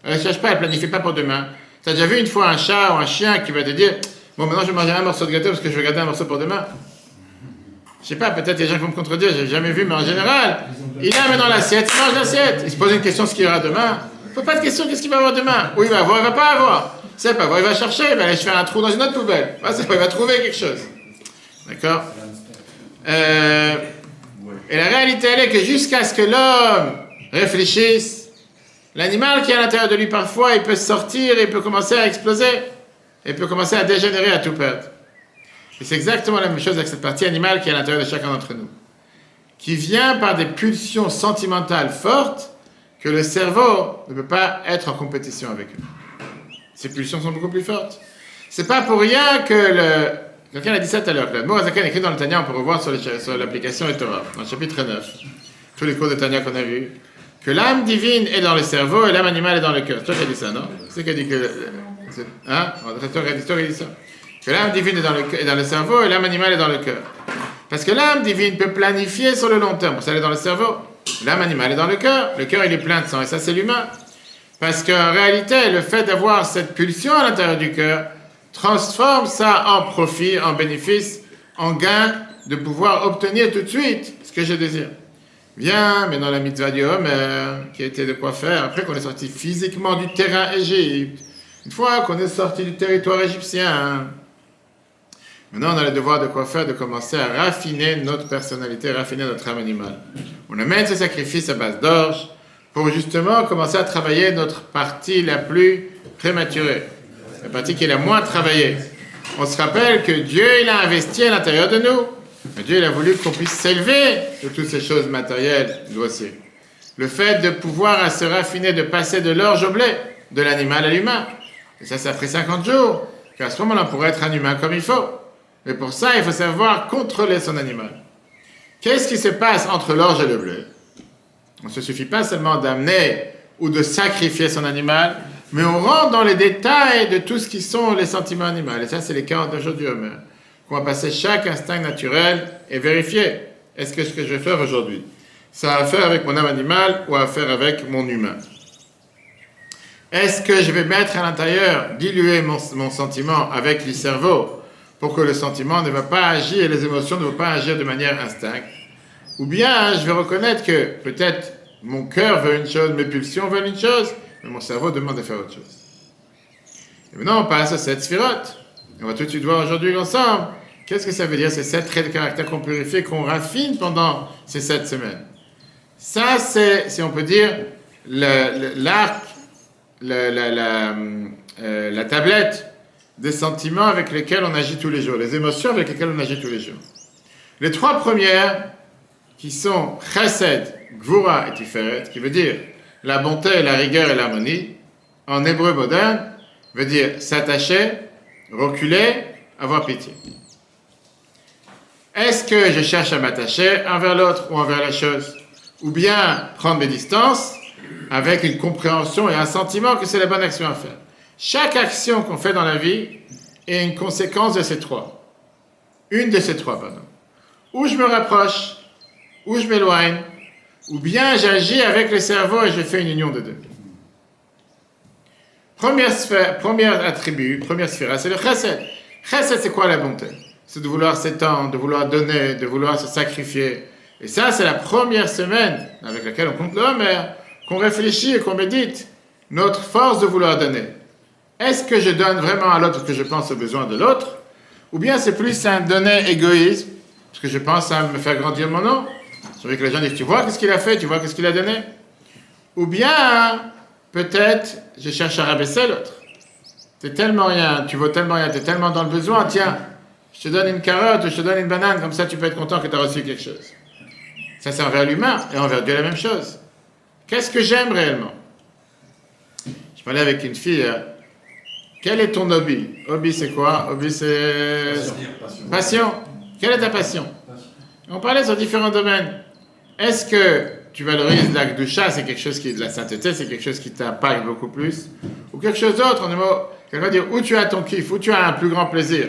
Elle ne cherche pas, elle ne planifie pas pour demain. Tu as déjà vu une fois un chat ou un chien qui va te dire bon, maintenant je vais manger un morceau de gâteau parce que je vais garder un morceau pour demain. Je sais pas, peut-être il y a des gens qui vont me contredire, j'ai jamais vu, mais en général, il a dans l'assiette, il mange l'assiette. Il se pose une question, ce qu'il y aura demain. Il ne pose pas de question, qu'est-ce qu'il va avoir demain? Ou il va avoir, il ne va pas avoir. C'est pas voir, il va chercher, il va aller faire un trou dans une autre poubelle. Il va trouver quelque chose. D'accord? Et la réalité, elle est que jusqu'à ce que l'homme réfléchisse, l'animal qui est à l'intérieur de lui, parfois, il peut sortir, il peut commencer à exploser, il peut commencer à dégénérer, à tout perdre. Et c'est exactement la même chose avec cette partie animale qui est à l'intérieur de chacun d'entre nous, qui vient par des pulsions sentimentales fortes que le cerveau ne peut pas être en compétition avec eux. Ces pulsions sont beaucoup plus fortes. C'est pas pour rien que quelqu'un a dit ça tout à l'heure. Le mot Azaken écrit dans le Tanya, on peut revoir sur l'application et Torah, dans le chapitre 9. Tous les cours de Tanya qu'on a vus. Que l'âme divine est dans le cerveau et l'âme animale est dans le cœur. C'est toi qui as dit ça, non? C'est qui a dit que... Hein? C'est toi qui a dit ça. Que l'âme divine est dans le cerveau et l'âme animale est dans le cœur. Parce que l'âme divine peut planifier sur le long terme. Ça, elle est dans le cerveau. L'âme animale est dans le cœur. Le cœur, il est plein de sang. Et ça, c'est l'humain. Parce qu'en réalité, le fait d'avoir cette pulsion à l'intérieur du cœur transforme ça en profit, en bénéfice, en gain de pouvoir obtenir tout de suite ce que je désire. Viens, mais dans la mitzvah du Homer, qui était de quoi faire, après qu'on est sorti physiquement du terrain Égypte, une fois qu'on est sorti du territoire égyptien, maintenant on a le devoir de quoi faire, de commencer à raffiner notre personnalité, raffiner notre âme animale. On amène ce sacrifice à base d'orge pour justement commencer à travailler notre partie la plus prématurée, la partie qui est la moins travaillée. On se rappelle que Dieu, il a investi à l'intérieur de nous. Mais Dieu, il a voulu qu'on puisse s'élever de toutes ces choses matérielles, grossières. Le fait de pouvoir se raffiner, de passer de l'orge au blé, de l'animal à l'humain. Et ça a pris 50 jours. Qu'à ce moment-là, on pourrait être un humain comme il faut. Mais pour ça, il faut savoir contrôler son animal. Qu'est-ce qui se passe entre l'orge et le blé? On ne se suffit pas seulement d'amener ou de sacrifier son animal, mais on rentre dans les détails de tout ce qui sont les sentiments animaux. Et ça, c'est les 40 jours du Homer. On va passer chaque instinct naturel et vérifier, est-ce que ce que je vais faire aujourd'hui, ça a à faire avec mon âme animale ou à faire avec mon humain? Est-ce que je vais mettre à l'intérieur, diluer mon sentiment avec le cerveau pour que le sentiment ne va pas agir et les émotions ne vont pas agir de manière instinctive? Ou bien je vais reconnaître que peut-être mon cœur veut une chose, mes pulsions veulent une chose, mais mon cerveau demande de faire autre chose. Et maintenant on passe à cette sphirote. On va tout de suite voir aujourd'hui ensemble. Qu'est-ce que ça veut dire, ces 7 traits de caractère qu'on purifie, qu'on raffine pendant ces 7 semaines? Ça, c'est, si on peut dire, l'arc, la tablette des sentiments avec lesquels on agit tous les jours, les émotions avec lesquelles on agit tous les jours. Les 3 premières, qui sont Chesed, Gvura et Tiferet, qui veut dire la bonté, la rigueur et l'harmonie, en hébreu moderne, veut dire s'attacher, reculer, avoir pitié. Est-ce que je cherche à m'attacher envers l'autre ou envers la chose? Ou bien prendre mes distances avec une compréhension et un sentiment que c'est la bonne action à faire? Chaque action qu'on fait dans la vie est une conséquence de ces 3. Une de ces 3, pardon. Ou je me rapproche, ou je m'éloigne, ou bien j'agis avec le cerveau et je fais une union de deux. Première sphère, premier attribut, première sphère, c'est le chesed. Chesed, c'est quoi la bonté? C'est de vouloir s'étendre, de vouloir donner, de vouloir se sacrifier. Et ça, c'est la première semaine avec laquelle on compte le Homer, qu'on réfléchit et qu'on médite notre force de vouloir donner. Est-ce que je donne vraiment à l'autre parce que je pense aux besoins de l'autre? Ou bien c'est plus un donner égoïsme, parce que je pense à me faire grandir mon nom? C'est vrai que les gens disent, tu vois qu'est-ce qu'il a fait, tu vois qu'est-ce qu'il a donné? Ou bien, peut-être, je cherche à rabaisser l'autre. T'es tellement rien, tu vaux tellement rien, t'es tellement dans le besoin, tiens, je te donne une carotte, je te donne une banane, comme ça tu peux être content que tu as reçu quelque chose. Ça c'est envers l'humain, et envers Dieu la même chose. Qu'est-ce que j'aime réellement? Je parlais avec une fille, quel est ton hobby? Hobby c'est quoi? Hobby c'est... Passion. Quelle est ta passion? On parlait sur différents domaines. Est-ce que tu valorises la Gdusha, c'est quelque chose qui est de la sainteté, c'est quelque chose qui t'impacte beaucoup plus? Ou quelque chose d'autre, quelqu'un va dire, où tu as ton kiff, où tu as un plus grand plaisir?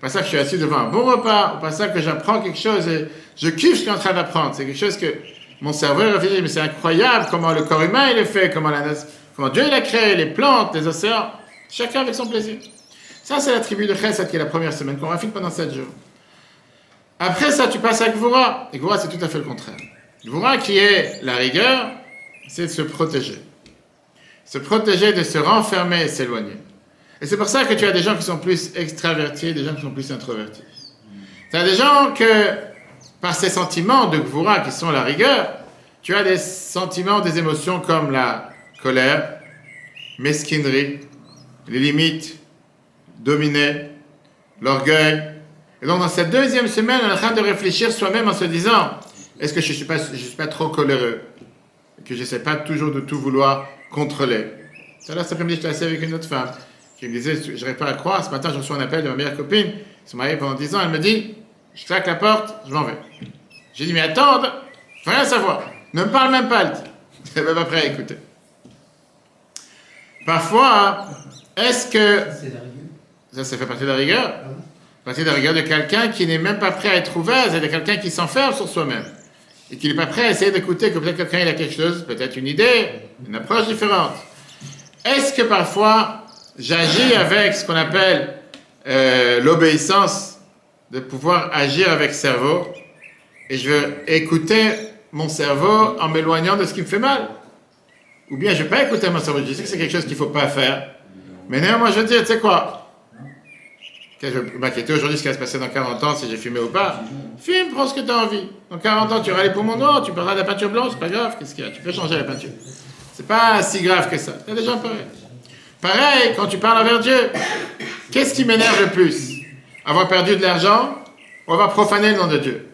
Pas ça que je suis assis devant un bon repas, ou pas ça que j'apprends quelque chose et je kiffe ce que je suis en train d'apprendre. C'est quelque chose que mon cerveau il réfléchit, mais c'est incroyable comment le corps humain il est fait, comment Dieu il a créé les plantes, les océans, chacun avec son plaisir. Ça, c'est la tribu de Chesed qui est la première semaine, qu'on raffine pendant 7 jours. Après ça, tu passes à Gvura. Et Gvura, c'est tout à fait le contraire. Gvura, qui est la rigueur, c'est de se protéger. Se protéger, de se renfermer et s'éloigner. Et c'est pour ça que tu as des gens qui sont plus extravertis et des gens qui sont plus introvertis. Tu as des gens que, par ces sentiments de Gvura, qui sont la rigueur, tu as des sentiments, des émotions comme la colère, mesquinerie, les limites, dominer, l'orgueil. Et donc, dans cette deuxième semaine, on est en train de réfléchir soi-même en se disant, est-ce que je ne suis pas trop coléreux? Que je n'essaie pas toujours de tout vouloir contrôler. Tout à l'heure, cet après-midi, j'étais assis avec une autre femme qui me disait, je n'arrive pas à croire, ce matin, je reçois un appel de ma meilleure copine, ils sont mariés pendant 10 ans, elle me dit, je claque la porte, je m'en vais. J'ai dit, mais attends, je ne veux rien savoir. Ne me parle même pas, elle dit. Elle n'est même pas prête à écouter. Parfois, est-ce que... C'est la rigueur. Ça fait partie de la rigueur. Partie de la rigueur de quelqu'un qui n'est même pas prêt à être ouvert, c'est de quelqu'un qui s'enferme sur soi-même. Et qui n'est pas prêt à essayer d'écouter que peut-être quelqu'un il a quelque chose, peut-être une idée, une approche différente. Est-ce que parfois, j'agis avec ce qu'on appelle l'obéissance, de pouvoir agir avec cerveau, et je veux écouter mon cerveau en m'éloignant de ce qui me fait mal? Ou bien je ne vais pas écouter mon cerveau, je sais que c'est quelque chose qu'il ne faut pas faire, mais néanmoins je veux dire, tu sais quoi? Je vais m'inquiéter aujourd'hui ce qui va se passer dans 40 ans, si j'ai fumé ou pas. Fume, prends ce que tu as envie. Dans 40 ans, tu auras les poumons noirs, tu perdras de la peinture blanche, c'est pas grave, qu'est-ce qu'il y a? Tu peux changer la peinture. C'est pas si grave que ça. Il y a des gens pareils. Pareil, quand tu parles envers Dieu, qu'est-ce qui m'énerve le plus? Avoir perdu de l'argent ou avoir profané le nom de Dieu?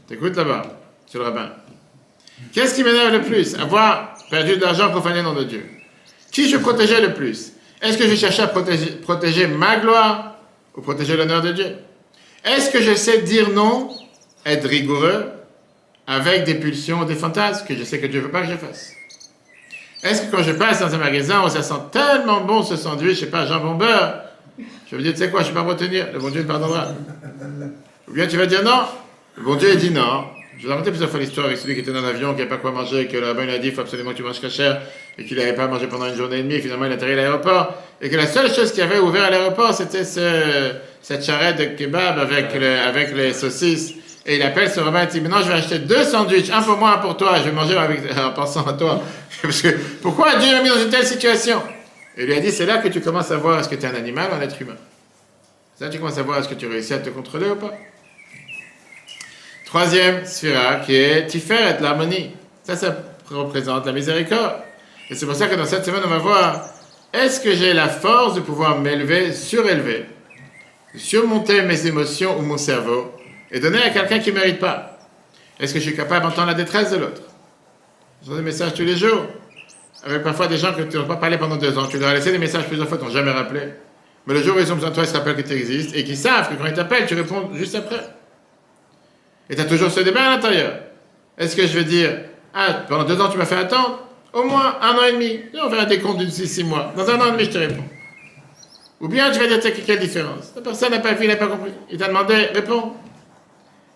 T'écoutes là-bas, sur le rabbin. Qu'est-ce qui m'énerve le plus? Avoir perdu de l'argent, profané le nom de Dieu. Qui je protégeais le plus? Est-ce que je cherchais à protéger ma gloire ou protéger l'honneur de Dieu? Est-ce que je sais dire non, être rigoureux, avec des pulsions ou des fantasmes que je sais que Dieu ne veut pas que je fasse? Est-ce que quand je passe dans un magasin où ça sent tellement bon ce sandwich, je sais pas, jambon beurre, je vais me dire, tu sais quoi, je ne vais pas me retenir, le bon Dieu me pardonnera. Ou bien tu vas dire non, le bon Dieu il dit non. Je vous ai raconté plusieurs fois l'histoire avec celui qui était dans l'avion, qui n'avait pas quoi manger, et que le rabbin il a dit, il faut absolument que tu manges cachère, et qu'il n'avait pas mangé pendant une journée et demie, et finalement il a atterri à l'aéroport, et que la seule chose qu'il y avait ouvert à l'aéroport, c'était cette charrette de kebab avec les saucisses. Et il appelle ce rabbin et dit, maintenant je vais acheter 2 sandwichs, un pour moi, un pour toi, je vais manger en pensant à toi. Parce que, pourquoi Dieu m'a mis dans une telle situation? Et il lui a dit, c'est là que tu commences à voir est-ce que tu es un animal ou un être humain. C'est là que tu commences à voir est-ce que tu réussis à te contrôler ou pas. Troisième sphira qui est Tiferet, l'harmonie. Ça représente la miséricorde. Et c'est pour ça que dans cette semaine, on va voir, est-ce que j'ai la force de pouvoir m'élever, surélever, surmonter mes émotions ou mon cerveau et donner à quelqu'un qui ne mérite pas? Est-ce que je suis capable d'entendre la détresse de l'autre? J'ai des messages tous les jours, avec parfois des gens que tu n'as pas parlé pendant 2 ans. Tu leur as laissé des messages plusieurs fois, tu n'ont jamais rappelé. Mais le jour où ils ont besoin de toi, ils se rappellent que tu existes et qu'ils savent que quand ils t'appellent, tu réponds juste après. Et tu as toujours ce débat à l'intérieur. Est-ce que je vais dire, pendant 2 ans tu m'as fait attendre? Au moins 1 an et demi. On fait un décompte de 6 mois. Dans 1 an et demi, je te réponds. Ou bien tu vas dire, quelle différence? La personne n'a pas vu, il n'a pas compris. Il t'a demandé, réponds.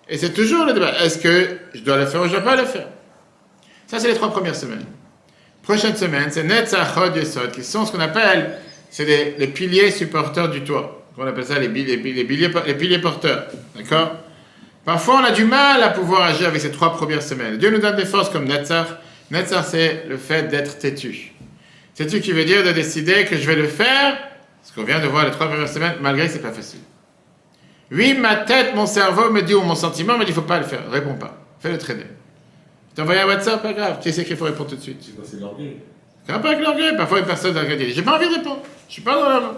Et c'est toujours le débat. Est-ce que je dois le faire ou je ne dois pas le faire? Ça, c'est les 3 premières semaines. Prochaine semaine, c'est Netzach, Hod, Yesod, qui sont ce qu'on appelle, c'est les piliers supporters du toit. On appelle ça les piliers porteurs. D'accord? Parfois, on a du mal à pouvoir agir avec ces 3 premières semaines. Dieu nous donne des forces comme Netzach. Netzach, c'est le fait d'être têtu. Têtu qui veut dire de décider que je vais le faire, ce qu'on vient de voir les 3 premières semaines, malgré que ce n'est pas facile. Oui, ma tête, mon cerveau me dit, ou mon sentiment me dit, il ne faut pas le faire. Réponds pas. Fais-le traîner. Je t'ai envoyé un WhatsApp, pas grave. Tu sais qu'il faut répondre tout de suite. C'est quoi, c'est de l'orgueil? C'est un peu avec l'orgueil. Parfois, une personne va dire, j'ai pas envie de répondre. Je suis pas dans la...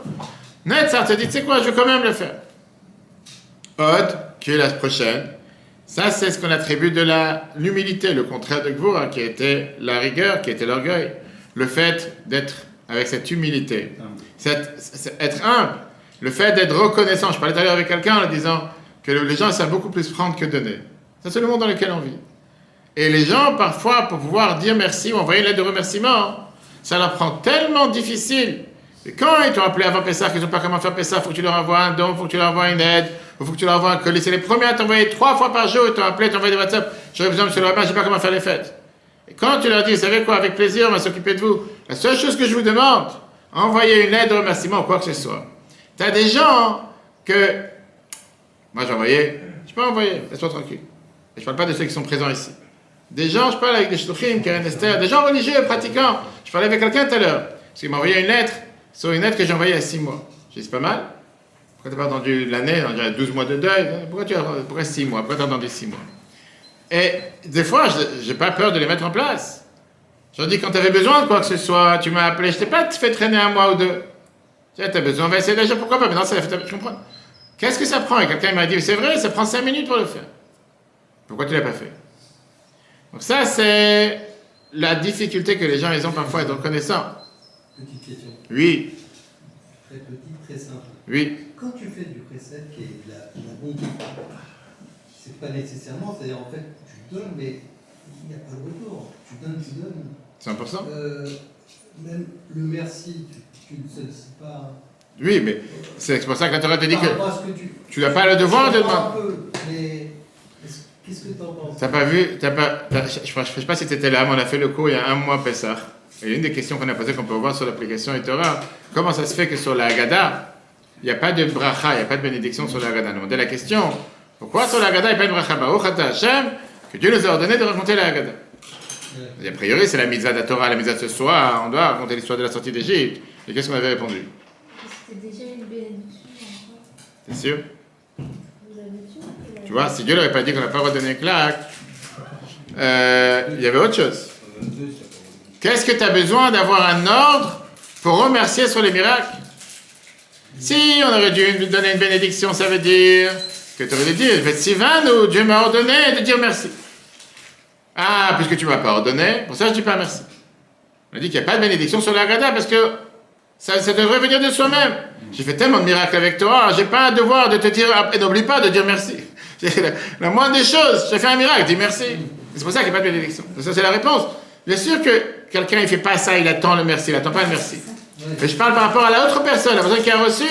Netzach te dit, tu sais quoi, je veux quand même le faire. Hod, qui est la prochaine, ça c'est ce qu'on attribue de l'humilité, le contraire de Gvura, qui était la rigueur, qui était l'orgueil. Le fait d'être avec cette humilité, être humble, le fait d'être reconnaissant. Je parlais tout à l'heure avec quelqu'un en disant que les gens savent beaucoup plus prendre que donner. Ça c'est le monde dans lequel on vit. Et les gens, parfois, pour pouvoir dire merci ou envoyer une lettre de remerciement, ça leur prend tellement difficile. Et quand ils t'ont appelé avant Pessah, qu'ils n'ont pas comment faire Pessah, il faut que tu leur envoies un don, il faut que tu leur envoies une aide, il faut que tu leur envoies un colis. C'est les premiers à t'envoyer 3 fois par jour, ils t'ont appelé, t'ont envoyé des WhatsApp. j'aurais besoin de M. le rabbin, je ne sais pas comment faire les fêtes. Et quand tu leur dis, vous savez quoi, avec plaisir, on va s'occuper de vous. La seule chose que je vous demande, envoyez une lettre de remerciement ou quoi que ce soit. Tu as des gens que... Moi, j'ai envoyé. Je peux envoyer, laisse-moi tranquille. Et je ne parle pas de ceux qui sont présents ici. Des gens, je parle avec des shluchim, Keren Esther, des gens religieux, pratiquants. Je parlais avec quelqu'un tout à l'heure. Parce qu'il m'a envoyé une lettre, sur une lettre que j'ai envoyée il y a 6 mois. J'ai dit, c'est pas mal. Pourquoi tu n'as pas attendu l'année, on dirait 12 mois de deuil? Pourquoi 6 mois? Pourquoi tu as attendu 6 mois? Et des fois, je n'ai pas peur de les mettre en place. Je leur dis, quand tu avais besoin de quoi que ce soit, tu m'as appelé, je t'ai pas fait traîner 1 mois ou 2. Tu as besoin, on va essayer d'agir, pourquoi pas? Maintenant, ça fait, je comprends. Qu'est-ce que ça prend? Et quelqu'un m'a dit, c'est vrai, ça prend 5 minutes pour le faire. Pourquoi tu ne l'as pas fait? Donc ça, c'est la difficulté que les gens ils ont parfois à être reconnaissants. Petite question. Oui. Très petite, très simple. Oui. Quand tu fais du précède qui est de la bonté, c'est pas nécessairement, c'est-à-dire en fait, tu donnes, mais il n'y a pas de retour. Tu donnes. 100%. Même le merci, tu ne sais pas. Oui, mais c'est pour ça que la Torah te dit que tu n'as pas le devoir de demander. Mais qu'est-ce que tu en penses? T'as pas vu, je ne sais pas si tu étais là, mais on a fait le cours il y a 1 mois, Pessah. Et une des questions qu'on a posées, qu'on peut voir sur l'application Torah, comment ça se fait que sur la Haggadah, il n'y a pas de bracha, il n'y a pas de bénédiction sur la Haggadah? On demandait la question, pourquoi sur la Haggadah il n'y a pas de bracha? Baruch ata Hashem, que Dieu nous a ordonné de raconter la Haggadah. Et a priori, c'est la mitzvah de la Torah, la mitzvah de ce soir, on doit raconter l'histoire de la sortie d'Égypte. Et qu'est-ce qu'on avait répondu? C'était déjà une bénédiction encore. T'es sûr? Vous avez sûr? Tu vois, si Dieu n'aurait pas dit qu'on n'a pas redonné une claque, il y avait autre chose. Qu'est-ce que tu as besoin d'avoir un ordre pour remercier sur les miracles? Si on aurait dû lui donner une bénédiction, ça veut dire que tu aurais dû dire, Vetsivanu, Dieu m'a ordonné de dire merci. Ah, puisque tu ne m'as pas ordonné, pour ça je ne dis pas merci. On a dit qu'il n'y a pas de bénédiction sur la Haggadah parce que ça devrait venir de soi-même. J'ai fait tellement de miracles avec toi, j'ai pas un devoir de te dire, et n'oublie pas de dire merci. La moindre des choses, j'ai fait un miracle, dis merci. C'est pour ça qu'il n'y a pas de bénédiction. Ça, c'est la réponse. Bien sûr que quelqu'un ne fait pas ça, il attend le merci, il n'attend pas le merci. Mais je parle par rapport à la autre personne, la personne qui a reçu.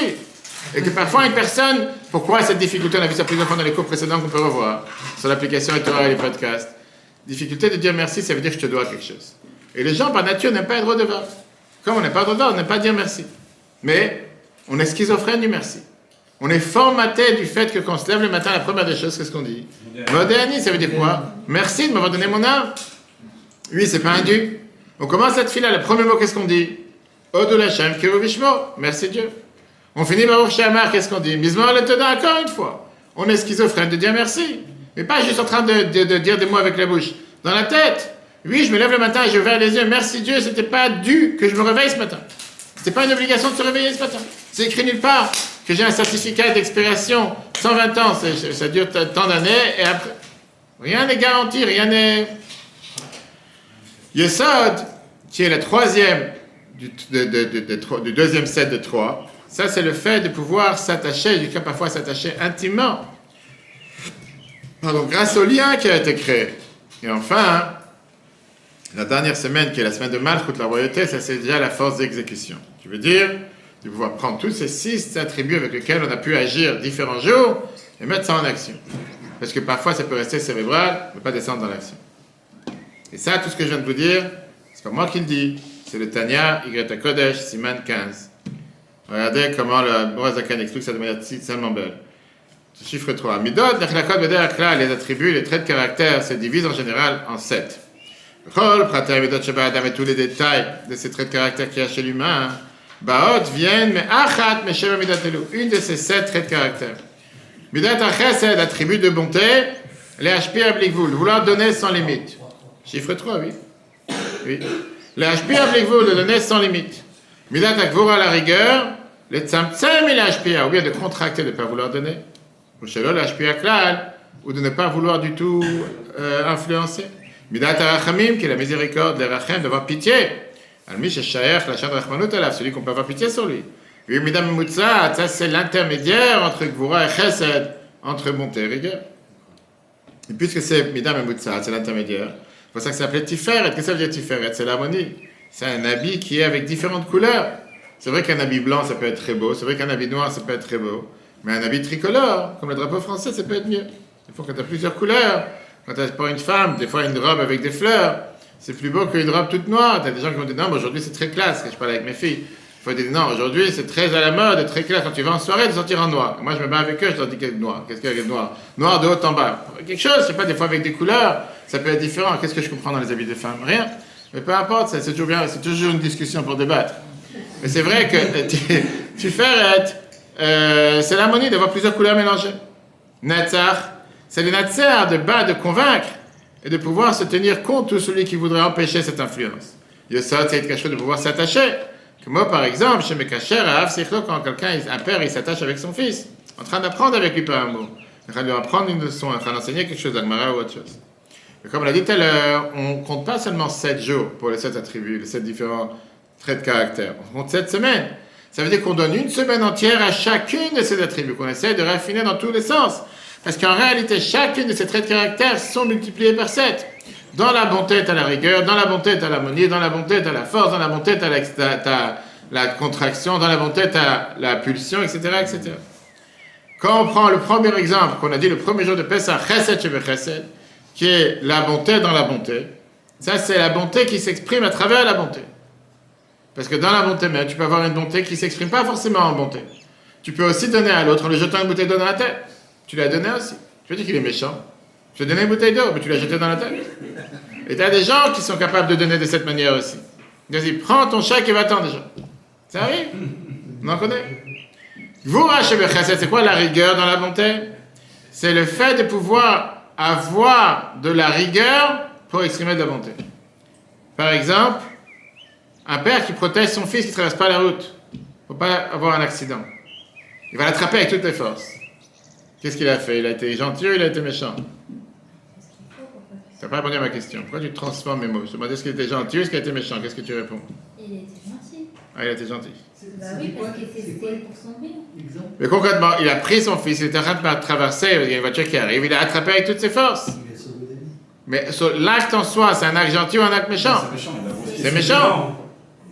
Et que parfois une personne, pourquoi cette difficulté, on a vu ça plusieurs fois dans les cours précédents qu'on peut revoir, sur l'application Torah et les podcasts. Difficulté de dire merci, ça veut dire que je te dois quelque chose. Et les gens, par nature, n'aiment pas être redevables. Comme on n'est pas redevable, on n'aime pas dire merci. Mais on est schizophrène du merci. On est formaté du fait que quand on se lève le matin, la première des choses, qu'est-ce qu'on dit? Modéani, ça veut dire quoi? Merci de m'avoir donné mon âme. Oui, c'est pas un dû. On commence cette file-là, le premier mot, qu'est-ce qu'on dit? Odou Lachem, Kiruvishmo, merci Dieu. On finit Baruch Shamar, qu'est-ce qu'on dit? Misma le Toda, encore une fois. On est schizophrène de dire merci. Mais pas juste en train de dire des mots avec la bouche. Dans la tête. Oui, je me lève le matin et je ouvre les yeux. Merci Dieu, c'était pas dû que je me réveille ce matin. C'était pas une obligation de se réveiller ce matin. C'est écrit nulle part que j'ai un certificat d'expiration 120 ans. Ça dure tant d'années et après. Rien n'est garanti, rien n'est. Yesod, qui est la troisième du deuxième set de 3, ça c'est le fait de pouvoir s'attacher, jusqu'à parfois s'attacher intimement. Pardon, grâce au lien qui a été créé. Et enfin, la dernière semaine, qui est la semaine de Malchut, la royauté, ça c'est déjà la force d'exécution. Qui veut dire de pouvoir prendre tous ces 6 attributs avec lesquels on a pu agir différents jours et mettre ça en action. Parce que parfois ça peut rester cérébral, ne pas descendre dans l'action. Et ça, tout ce que je viens de vous dire, c'est pas moi qui le dis, c'est le Tanya, Y Kodesh, Siman 15. Regardez comment le Morazakan explique ça de manière tellement belle. Chiffre 3. Midot, Nechlakot, Beder, Akla, les attributs, les traits de caractère se divisent en général en 7. Chol, Prater, Midot, Sheba, Adam et tous les détails de ces traits de caractère qu'il y a chez l'humain, Baot viennent, mais Achat, mais Sheba, Midot, Elou, une de ces 7 traits de caractère. Midot, Achet, c'est l'attribut de bonté, les HP, Ablikvul, vouloir donner sans limite. Chiffre 3, oui. Oui. Les HP, Ablikvul, de donner sans limite. Midot, Akvura, la rigueur, les Tzamtzem et les HP, ou bien de contracter, de ne pas vouloir donner. Ou de ne pas vouloir du tout influencer. Midat Arachamim, qui est la miséricorde, les Rachem, d'avoir pitié. Celui qu'on peut avoir pitié sur lui. Oui, Midam Mutsa, ça c'est l'intermédiaire entre Gvura et Chesed, entre bonté et rigueur. Et puisque c'est Midam Mutsa, c'est l'intermédiaire, c'est pour ça que ça s'appelait Tiferet. Qu'est-ce que ça veut dire Tiferet? C'est l'harmonie. C'est un habit qui est avec différentes couleurs. C'est vrai qu'un habit blanc, ça peut être très beau. C'est vrai qu'un habit noir, ça peut être très beau. Mais un habit tricolore, comme le drapeau français, ça peut être mieux. Il faut que tu aies plusieurs couleurs Quand pour une femme, des fois une robe avec des fleurs, c'est plus beau qu'une robe toute noire. Tu as des gens qui vont dire non, mais aujourd'hui c'est très classe, quand je parle avec mes filles. Il faut dire non, aujourd'hui c'est très à la mode, très classe. Quand tu vas en soirée, de sortir en noir. Moi je me bats avec eux, je leur dis qu'est-ce noir. Qu'est-ce qu'il y a de noir? Noir de haut en bas. Quelque chose, je sais pas, des fois avec des couleurs, ça peut être différent. Qu'est-ce que je comprends dans les habits des femmes? Rien. Mais peu importe, c'est toujours bien, c'est toujours une discussion pour débattre. Mais c'est vrai que tu fais c'est l'harmonie d'avoir plusieurs couleurs mélangées. Natsar, c'est le natsar de bas de convaincre et de pouvoir se tenir contre celui qui voudrait empêcher cette influence. Yosod, c'est quelque chose de pouvoir s'attacher. Comme moi, par exemple, chez mes cachers, à Avsichlo, quand un père, il s'attache avec son fils, en train d'apprendre avec lui par amour, en train de lui apprendre une leçon, en train d'enseigner quelque chose d'Agmara ou autre chose. Et comme on l'a dit tout à l'heure, on ne compte pas seulement 7 jours pour les 7 attributs, les 7 différents traits de caractère. On compte 7 semaines. Ça veut dire qu'on donne une semaine entière à chacune de ces attributs, qu'on essaie de raffiner dans tous les sens. Parce qu'en réalité, chacune de ces traits de caractère sont multipliés par 7. Dans la bonté, tu as la rigueur, dans la bonté, tu as l'harmonie, dans la bonté, tu as la force, dans la bonté, tu as la contraction, dans la bonté, tu as la pulsion, etc., etc. Quand on prend le premier exemple, qu'on a dit le premier jour de Pessah, Chesed Shebe Chesed, qui est la bonté dans la bonté, ça c'est la bonté qui s'exprime à travers la bonté. Parce que dans la bonté même, tu peux avoir une bonté qui ne s'exprime pas forcément en bonté. Tu peux aussi donner à l'autre en lui jetant une bouteille d'eau dans la tête. Tu l'as donné aussi. Tu veux dire qu'il est méchant. Je vais donner une bouteille d'eau, mais tu l'as jeté dans la tête. Et tu as des gens qui sont capables de donner de cette manière aussi. Vas-y, prends ton chèque et va-t'en déjà. Ça arrive. On en connaît. Gvura Shebe Chesed, c'est quoi la rigueur dans la bonté? C'est le fait de pouvoir avoir de la rigueur pour exprimer de la bonté. Par exemple, un père qui protège son fils qui ne traverse pas la route pour ne pas avoir un accident. Il va l'attraper avec toutes les forces. Qu'est-ce qu'il a fait? Il a été gentil ou il a été méchant? Tu n'as pas répondu à ma question. Pourquoi tu transformes mes mots? Je te demandais est-ce qu'il était gentil ou est-ce qu'il a été méchant? Qu'est-ce que tu réponds? Il était gentil. Ah, il a été gentil. Bah oui, parce que c'était pour son bien. Mais concrètement, il a pris son fils, il était en train de traverser, il y a une voiture qui arrive, il l'a attrapé avec toutes ses forces. Mais l'acte en soi, c'est un acte gentil ou un acte méchant? C'est méchant, il a bousculé. C'est méchant.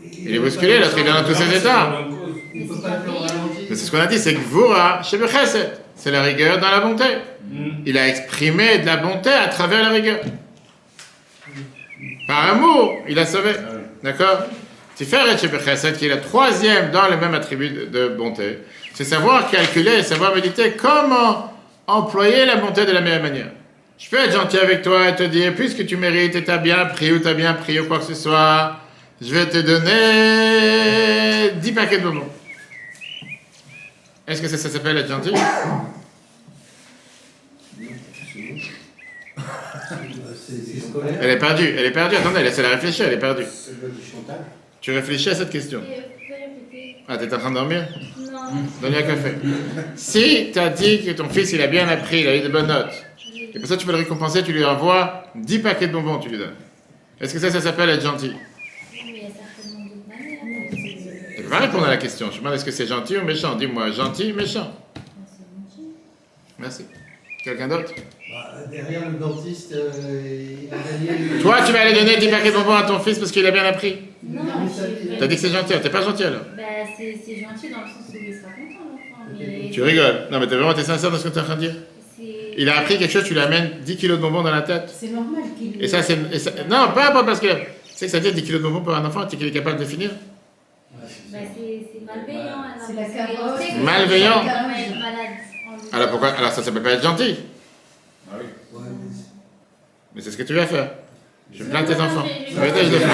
Il est bousculé, l'autre il est dans tous ses états. Il ne peut pas le faire ralentir. Mais c'est ce qu'on a dit, c'est que Gvura Shebe Chesed, c'est la rigueur dans la bonté. Il a exprimé de la bonté à travers la rigueur. Par amour, il a sauvé. D'accord? Tiferet Shebe Chesed, qui est la troisième dans le même attribut de bonté, c'est savoir calculer, savoir méditer comment employer la bonté de la meilleure manière. Je peux être gentil avec toi et te dire, puisque tu mérites et tu as bien pris ou quoi que ce soit, je vais te donner 10 paquets de bonbons. Est-ce que ça s'appelle être gentil? C'est scolaire. Elle est perdue. Attendez, laissez-la réfléchir, elle est perdue. C'est le du chantage. Tu réfléchis à cette question. Et vous pouvez répéter? Ah, t'es en train de dormir? Non. Donne-lui un café. Si tu as dit que ton fils, il a bien appris, il a eu de bonnes notes, et pour ça tu peux le récompenser, tu lui envoies 10 paquets de bonbons, tu lui donnes. Est-ce que ça s'appelle être gentil? Mais il y a certainement d'autres manières. Tu peux pas répondre à la question. Je me demande est-ce que c'est gentil ou méchant? Dis-moi, gentil ou méchant? C'est gentil. Merci. Quelqu'un d'autre? Derrière le dentiste, il a gagné. Toi, tu vas aller donner 10 paquets de bonbons à ton fils parce qu'il a bien appris. Non, T'as dit que c'est gentil, t'es pas gentil alors? Bah, c'est gentil dans le sens où il sera content, l'enfant. Mais Tu rigoles. Non, mais t'es vraiment sincère dans ce que tu es en train de dire? c'est. Il a appris quelque chose, tu lui amènes 10 kilos de bonbons dans la tête. C'est normal qu'il. Et ça, c'est. Non, pas parce que. Tu sais que ça veut dire 10 kilos de bonbons pour un enfant, tu sais qu'il est capable de finir? Bah, c'est malveillant. alors, C'est la parce que carotte. on sait que Malveillant. il va être malade en lui. Alors pourquoi? Alors ça s'appelle pas être gentil. Ah oui. Ouais, Mais c'est ce que tu vas faire. Je plains tes Non, enfants. je- En vérité, je les plains. En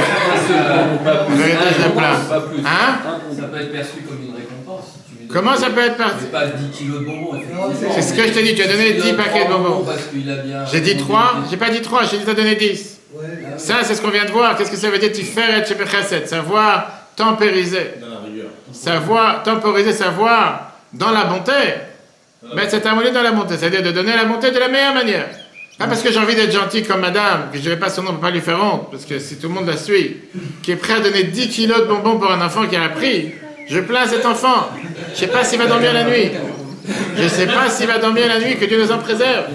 vérité, je les plains. Pas plus. Hein? Ça peut être perçu comme une récompense. Si tu lui donnes- Comment ça peut être parti? C'est pas 10 kilos de bonbons, effectivement. C'est ce que je t'ai dit, tu as donné 10 paquets de bonbons. Parce qu'il a bien. J'ai dit 3, j'ai pas dit 3, j'ai dit t'as donné 10. ouais. Ça, c'est ce qu'on vient de voir. Qu'est-ce que ça veut dire? Tiferet Shebe Chesed, savoir tempériser. Dans la rigueur. Savoir temporiser, savoir dans la bonté. Mettre cette harmonie dans la bonté, c'est-à-dire de donner la bonté de la meilleure manière. Pas parce que j'ai envie d'être gentil comme madame, que je dirais pas son nom pour pas lui faire honte, parce que si tout le monde la suit, qui est prêt à donner 10 kilos de bonbons pour un enfant qui a appris, je plains cet enfant. Je sais pas s'il va dormir la nuit. Je sais pas s'il va dormir la nuit, que Dieu nous en préserve.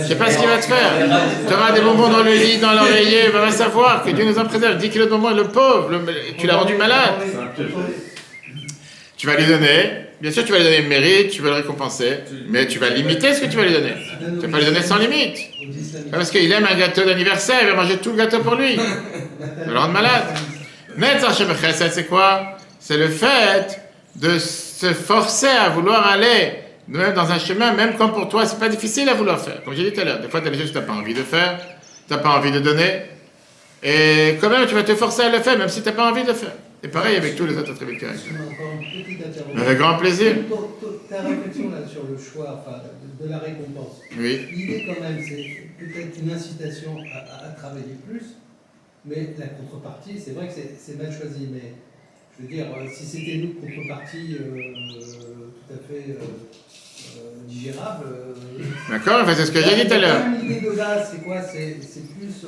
Je sais pas ce qu'il va te faire. Tu auras des bonbons dans le lit, dans l'oreiller, va savoir que Dieu nous en préserve. 10 kilos de bonbons, le pauvre, tu l'as rendu malade. C'est un piège. Tu vas lui donner Bien sûr, tu vas lui donner le mérite, tu vas le récompenser, mais tu vas limiter ce que tu vas lui donner. Tu ne vas pas lui donner sans limite. Pas parce qu'il aime un gâteau d'anniversaire, il va manger tout le gâteau pour lui. Ça va le rendre malade. Netzach Shebechesed, c'est quoi? C'est le fait de se forcer à vouloir aller même dans un chemin, même quand pour toi, c'est pas difficile à vouloir faire. Comme j'ai dit tout à l'heure, des fois, tu as des choses que tu n'as pas envie de faire, tu n'as pas envie de donner, et quand même, tu vas te forcer à le faire, même si tu n'as pas envie de le faire. Et pareil avec tous les autres attributs de caractère. Encore une petite intervention. Avec grand plaisir. Ta réflexion là sur le choix de la récompense. Oui. L'idée quand même, c'est peut-être une incitation à travailler plus, mais la contrepartie, c'est vrai que c'est mal choisi, mais je veux dire, si c'était une contrepartie tout à fait digérable. D'accord, enfin, c'est ce que j'ai dit tout à l'heure. L'idée de base, c'est quoi? C'est plus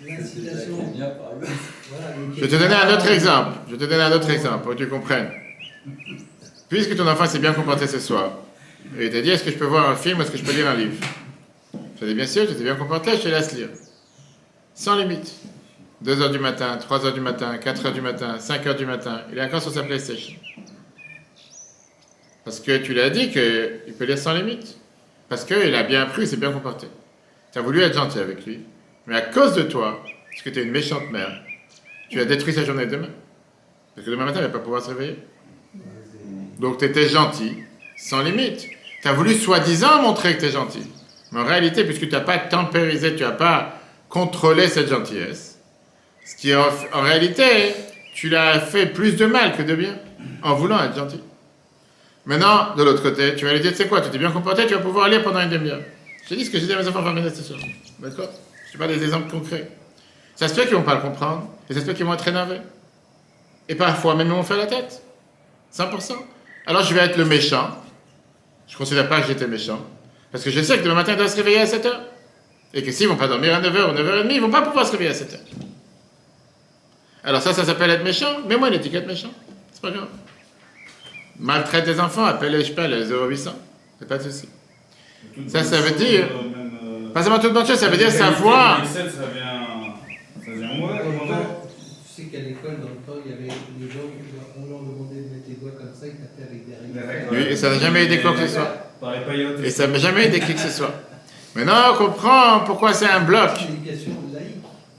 l'incitation. Voilà, Je vais te donner un autre exemple. Je vais te donner un autre exemple pour que tu comprennes. Puisque ton enfant s'est bien comporté ce soir, et il t'a dit est-ce que je peux voir un film ou est-ce que je peux lire un livre? Je dis bien sûr, tu t'es bien comporté, je te laisse lire. Sans limite. 2h du matin, 3h du matin, 4h du matin, 5h du matin, il est encore sur sa PlayStation. Parce que tu lui as dit qu'il peut lire sans limite. Parce qu'il a bien appris, il s'est bien comporté. Tu as voulu être gentil avec lui, mais à cause de toi, parce que tu es une méchante mère, tu as détruit sa journée de demain. Parce que demain matin, il ne va pas pouvoir se réveiller. Donc tu étais gentil, sans limite. Tu as voulu soi-disant montrer que tu es gentil. Mais en réalité, puisque tu n'as pas tempérisé, tu n'as pas contrôlé cette gentillesse, ce qui en réalité, tu l'as fait plus de mal que de bien, en voulant être gentil. Maintenant, de l'autre côté, tu vas lui dire, tu sais quoi, tu t'es bien comporté, tu vas pouvoir lire pendant une demi-heure. Je te dis ce que j'ai dit à mes enfants en fin ce soir. D'accord? Je te parle des exemples concrets. Ça se fait qu'ils ne vont pas le comprendre, et ça se fait qu'ils vont être énervés. Et parfois, même ils vont faire la tête. 100%. Alors je vais être le méchant. Je ne considère pas que j'étais méchant. Parce que je sais que demain matin, ils doivent se réveiller à 7h. Et que s'ils ne vont pas dormir à 9h ou 9h30, ils ne vont pas pouvoir se réveiller à 7h. Alors ça s'appelle être méchant. Mets-moi une étiquette méchant. C'est pas grave. Maltraite des enfants, appelle, je sais pas, le 0800. C'est pas de souci. Ça veut dire... Pas seulement toute bonne chose, ça veut dire savoir... Ça vient moi. Tu sais qu'à l'école, dans le temps, il y avait des gens, on leur demandait de mettre les doigts comme ça, ils tapaient avec des règles. Oui, et ça n'a jamais aidé quoi que ce soit. Et ça n'a jamais aidé qui que ce soit. Maintenant, on comprend pourquoi c'est un bloc. L'éducation laïque.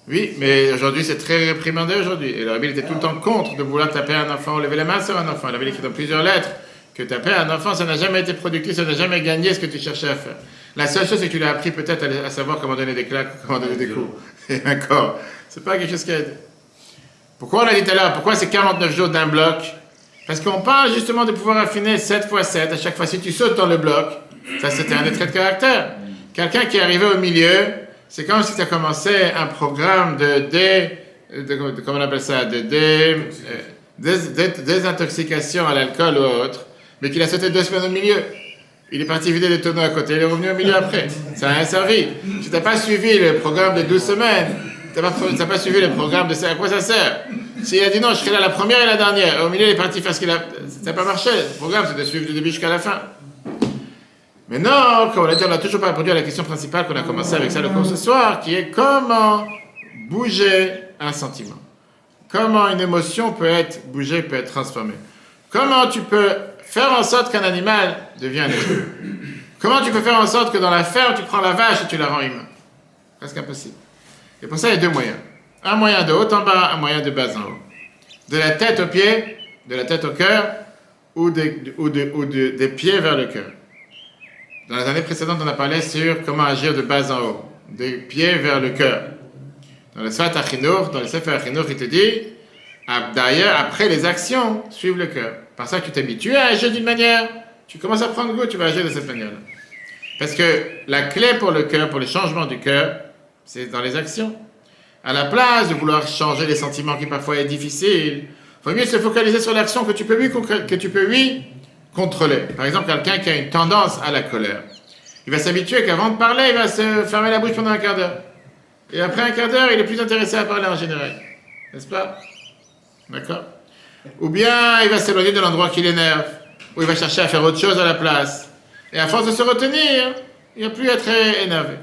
Oui, mais aujourd'hui, c'est très réprimandé aujourd'hui. Et le rabbi était tout le temps contre de vouloir taper un enfant ou lever les mains sur un enfant. Il avait écrit dans plusieurs lettres que taper un enfant, ça n'a jamais été productif, ça n'a jamais gagné ce que tu cherchais à faire. La seule chose, c'est que tu l'as appris peut-être à savoir comment donner des claques, comment donner des coups. Et encore, c'est pas quelque chose qui aide. Pourquoi on a dit tout à l'heure, pourquoi c'est 49 jours d'un bloc? Parce qu'on parle justement de pouvoir affiner 7 x 7. À chaque fois, si tu sautes dans le bloc, ça c'était un des traits de caractère. Quelqu'un qui est arrivé au milieu, c'est comme si tu as commencé un programme comment on appelle ça, désintoxication à l'alcool ou autre, mais qu'il a sauté 2 semaines au milieu. Il est parti vider les tonneaux à côté, il est revenu au milieu après. Ça n'a rien servi. Tu n'as pas suivi le programme de 12 semaines. Tu n'as pas suivi le programme de ça. À quoi ça sert? S'il a dit non, je serai là la première et la dernière, au milieu il est parti faire ce qu'il a... Ça n'a pas marché. Le programme, c'est de suivre du début jusqu'à la fin. Mais non, comme on l'a dit, on n'a toujours pas répondu à la question principale qu'on a commencé avec ça le cours ce soir, qui est comment bouger un sentiment. Comment une émotion peut être bougée, peut être transformée. Comment tu peux faire en sorte qu'un animal devienne humain. Comment tu peux faire en sorte que dans la ferme, tu prends la vache et tu la rends humaine? Presque impossible. Et pour ça, il y a 2 moyens. Un moyen de haut en bas, un moyen de bas en haut. De la tête aux pieds, de la tête au cœur, ou des pieds vers le cœur. Dans les années précédentes, on a parlé sur comment agir de bas en haut, des pieds vers le cœur. Dans le Sefer Achinour, il te dit, d'ailleurs, après les actions, suivent le cœur. Par ça, tu t'habitues à agir d'une manière, tu commences à prendre goût, tu vas agir de cette manière-là. Parce que la clé pour le cœur, pour le changement du cœur, c'est dans les actions. À la place de vouloir changer les sentiments qui parfois est difficile, il vaut mieux se focaliser sur l'action que tu peux contrôler. Par exemple, quelqu'un qui a une tendance à la colère. Il va s'habituer qu'avant de parler, il va se fermer la bouche pendant un quart d'heure. Et après un quart d'heure, il est plus intéressé à parler en général. N'est-ce pas? D'accord? Ou bien il va s'éloigner de l'endroit qui l'énerve, ou il va chercher à faire autre chose à la place. Et à force de se retenir, il ne va plus être énervé.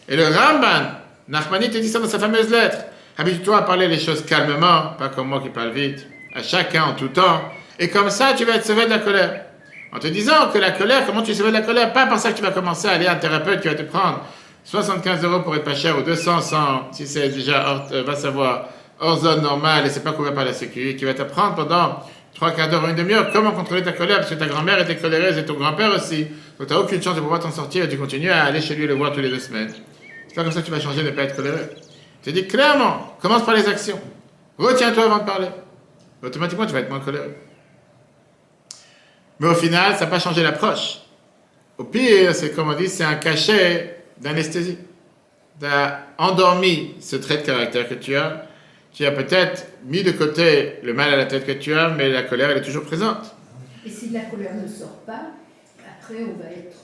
Et le Ramban, Nachmani te dit ça dans sa fameuse lettre. Habitue-toi à parler les choses calmement, pas comme moi qui parle vite, à chacun en tout temps. Et comme ça, tu vas être sauvé de la colère. en te disant que la colère, comment tu sais de la colère, pas par ça que tu vas commencer à aller à un thérapeute qui va te prendre 75 € pour être pas cher ou 200, 100, si c'est déjà, va savoir, hors zone normale et c'est pas couvert par la sécurité, qui va t'apprendre pendant 3/4 d'heure ou une demi-heure comment contrôler ta colère, parce que ta grand-mère était coléreuse et ton grand-père aussi. Donc tu n'as aucune chance de pouvoir t'en sortir et tu continues à aller chez lui le voir tous les 2 semaines. C'est pas comme ça que tu vas changer de ne pas être coléreux. Je te dis clairement, commence par les actions. Retiens-toi avant de parler. Automatiquement, tu vas être moins coléreux. Mais au final, ça n'a pas changé l'approche. Au pire, c'est comme on dit, c'est un cachet d'anesthésie. Tu as endormi ce trait de caractère que tu as peut-être mis de côté le mal à la tête que tu as, mais la colère, elle est toujours présente. Et si la colère ne sort pas, après on va être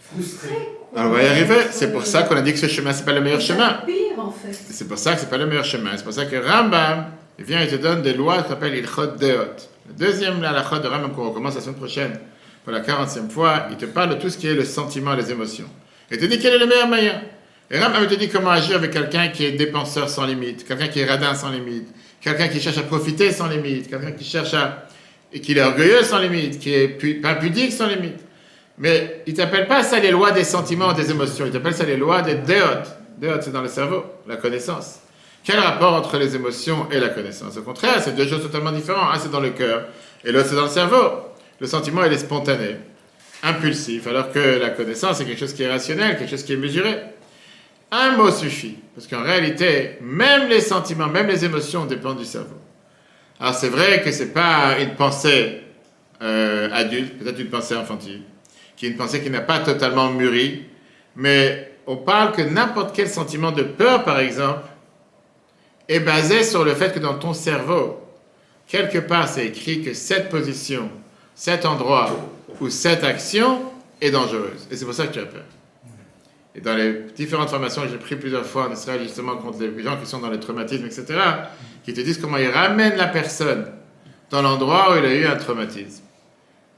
frustré. Alors, on va y arriver. C'est pour ça qu'on a dit que ce chemin, c'est pas le meilleur chemin. C'est pire en fait. C'est pour ça que c'est pas le meilleur chemin. C'est pour ça que Rambam vient et te donne des lois qui s'appellent Ilchot Deot. Le deuxième halachot de Rambam qu'on recommence la semaine prochaine, pour la 40e fois, il te parle de tout ce qui est le sentiment, les émotions. Et te dit quel est le meilleur moyen. Et Rambam te dit comment agir avec quelqu'un qui est dépenseur sans limite, quelqu'un qui est radin sans limite, quelqu'un qui cherche à profiter sans limite, quelqu'un qui cherche à... et qui est orgueilleux sans limite, qui est impudique sans limite. Mais il ne t'appelle pas ça les lois des sentiments ou des émotions, il t'appelle ça les lois des déot. Déot, c'est dans le cerveau, la connaissance. Quel rapport entre les émotions et la connaissance? Au contraire, c'est 2 choses totalement différentes. Un, c'est dans le cœur, et l'autre, c'est dans le cerveau. Le sentiment, il est spontané, impulsif, alors que la connaissance, c'est quelque chose qui est rationnel, quelque chose qui est mesuré. Un mot suffit, parce qu'en réalité, même les sentiments, même les émotions dépendent du cerveau. Alors c'est vrai que c'est pas une pensée adulte, peut-être une pensée infantile, qui est une pensée qui n'a pas totalement mûri, mais on parle que n'importe quel sentiment de peur, par exemple, est basé sur le fait que dans ton cerveau, quelque part, c'est écrit que cette position, cet endroit ou cette action est dangereuse. Et c'est pour ça que tu as peur. Et dans les différentes formations que j'ai prises plusieurs fois en Israël, justement, contre les gens qui sont dans les traumatismes, etc., qui te disent comment ils ramènent la personne dans l'endroit où il a eu un traumatisme.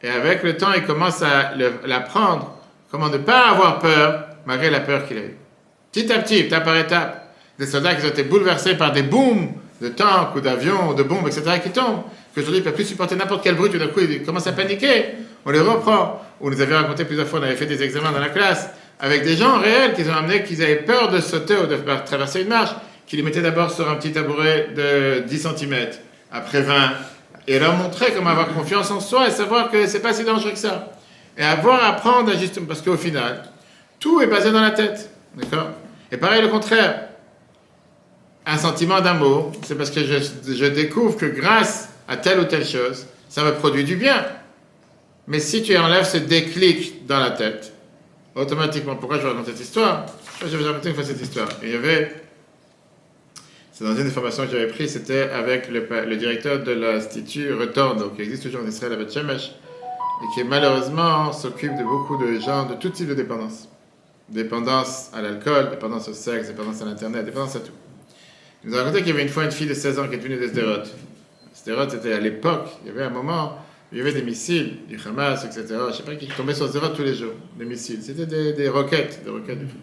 Et avec le temps, ils commencent à l'apprendre, comment ne pas avoir peur, malgré la peur qu'il a eue. Petit à petit, étape par étape, des soldats qui ont été bouleversés par des booms de tanks ou d'avions ou de bombes, etc., qui tombent, qu'aujourd'hui ils ne peuvent plus supporter n'importe quel bruit, tout d'un coup ils commencent à paniquer, on les reprend. On nous avait raconté plusieurs fois, on avait fait des examens dans la classe, avec des gens réels qu'ils ont amenés, qu'ils avaient peur de sauter ou de traverser une marche, qui les mettaient d'abord sur un petit tabouret de 10 cm, après 20, et leur montrer comment avoir confiance en soi et savoir que c'est pas si dangereux que ça. Et apprendre à justement, parce qu'au final, tout est basé dans la tête, d'accord? Et pareil le contraire. Un sentiment d'amour, c'est parce que je découvre que grâce à telle ou telle chose, ça me produit du bien. Mais si tu enlèves ce déclic dans la tête, automatiquement, pourquoi je vais raconter cette histoire? Je vais vous raconter une fois cette histoire. Il y avait, c'est dans une des formations que j'avais prises, c'était avec le directeur de l'Institut Retorno, qui existe toujours en Israël à Beth Shemesh, et qui malheureusement s'occupe de beaucoup de gens de tout type de dépendance. Dépendance à l'alcool, dépendance au sexe, dépendance à l'internet, dépendance à tout. Il nous a raconté qu'il y avait une fois une fille de 16 ans qui est venue de Sderot. Sderot, c'était à l'époque, il y avait un moment où il y avait des missiles, du Hamas, etc. Je ne sais pas, qui tombaient sur Sderot tous les jours, des missiles. C'était des roquettes, du tout.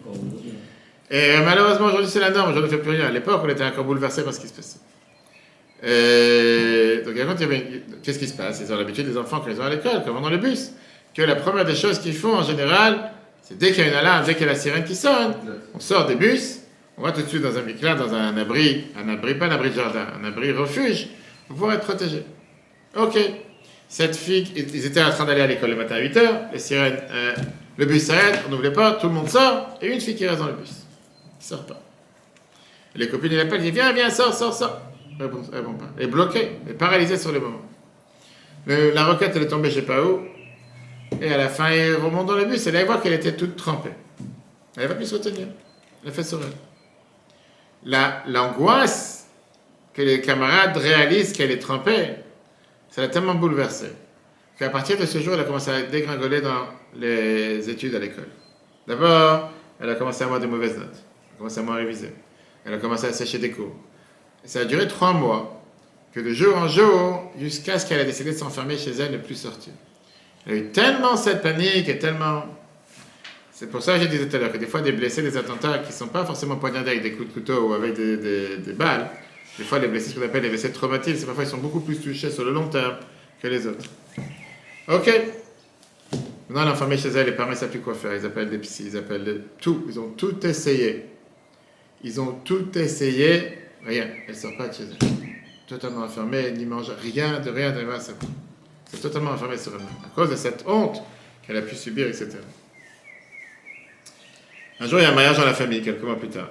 Et malheureusement, aujourd'hui, c'est la norme, aujourd'hui, on ne fait plus rien. À l'époque, on était encore bouleversés par ce qui se passait. Et donc, qu'est-ce qui se passe? Ils ont l'habitude, les enfants, quand ils sont à l'école, comme dans le bus, que la première des choses qu'ils font, en général, c'est dès qu'il y a une alarme, dès qu'il y a la sirène qui sonne, on sort des bus, on va tout de suite dans un miklat, dans un abri, pas un abri de jardin, un abri refuge, pour pouvoir être protégé. Ok. Cette fille, ils étaient en train d'aller à l'école le matin à 8h, les sirènes, le bus s'arrête, on ouvre les portes, tout le monde sort, et une fille qui reste dans le bus. Qui ne sort pas. Et les copines, ils l'appellent, ils disent viens, sors. Elle répond pas. Elle est bloquée, elle est paralysée sur le moment. La roquette, elle est tombée je ne sais pas où, et à la fin, elle remonte dans le bus, et là, elle voit qu'elle était toute trempée. Elle ne va plus se retenir. Elle a fait sur elle. L'angoisse que les camarades réalisent qu'elle est trempée, ça l'a tellement bouleversée qu'à partir de ce jour, elle a commencé à dégringoler dans les études à l'école. D'abord, elle a commencé à avoir des mauvaises notes. Elle a commencé à moins réviser. Elle a commencé à sécher des cours. Et ça a duré 3 mois, que de jour en jour, jusqu'à ce qu'elle a décidé de s'enfermer chez elle et ne plus sortir. Elle a eu tellement cette panique et tellement... C'est pour ça que je disais tout à l'heure que des fois, des blessés, des attentats qui ne sont pas forcément poignardés avec des coups de couteau ou avec des balles, des fois, les blessés, ce qu'on appelle les blessés traumatiques, c'est parfois ils sont beaucoup plus touchés sur le long terme que les autres. Ok. Maintenant, l'enfant est chez elle, les parents ne savent plus quoi faire. Ils appellent des psys, ils appellent tout. Ils ont tout essayé. Ils ont tout essayé. Rien. Elle ne sort pas de chez elle. Totalement enfermée, elle n'y mange rien de rien. C'est totalement enfermée sur elle-même. À cause de cette honte qu'elle a pu subir, etc. Un jour, il y a un mariage dans la famille, quelques mois plus tard.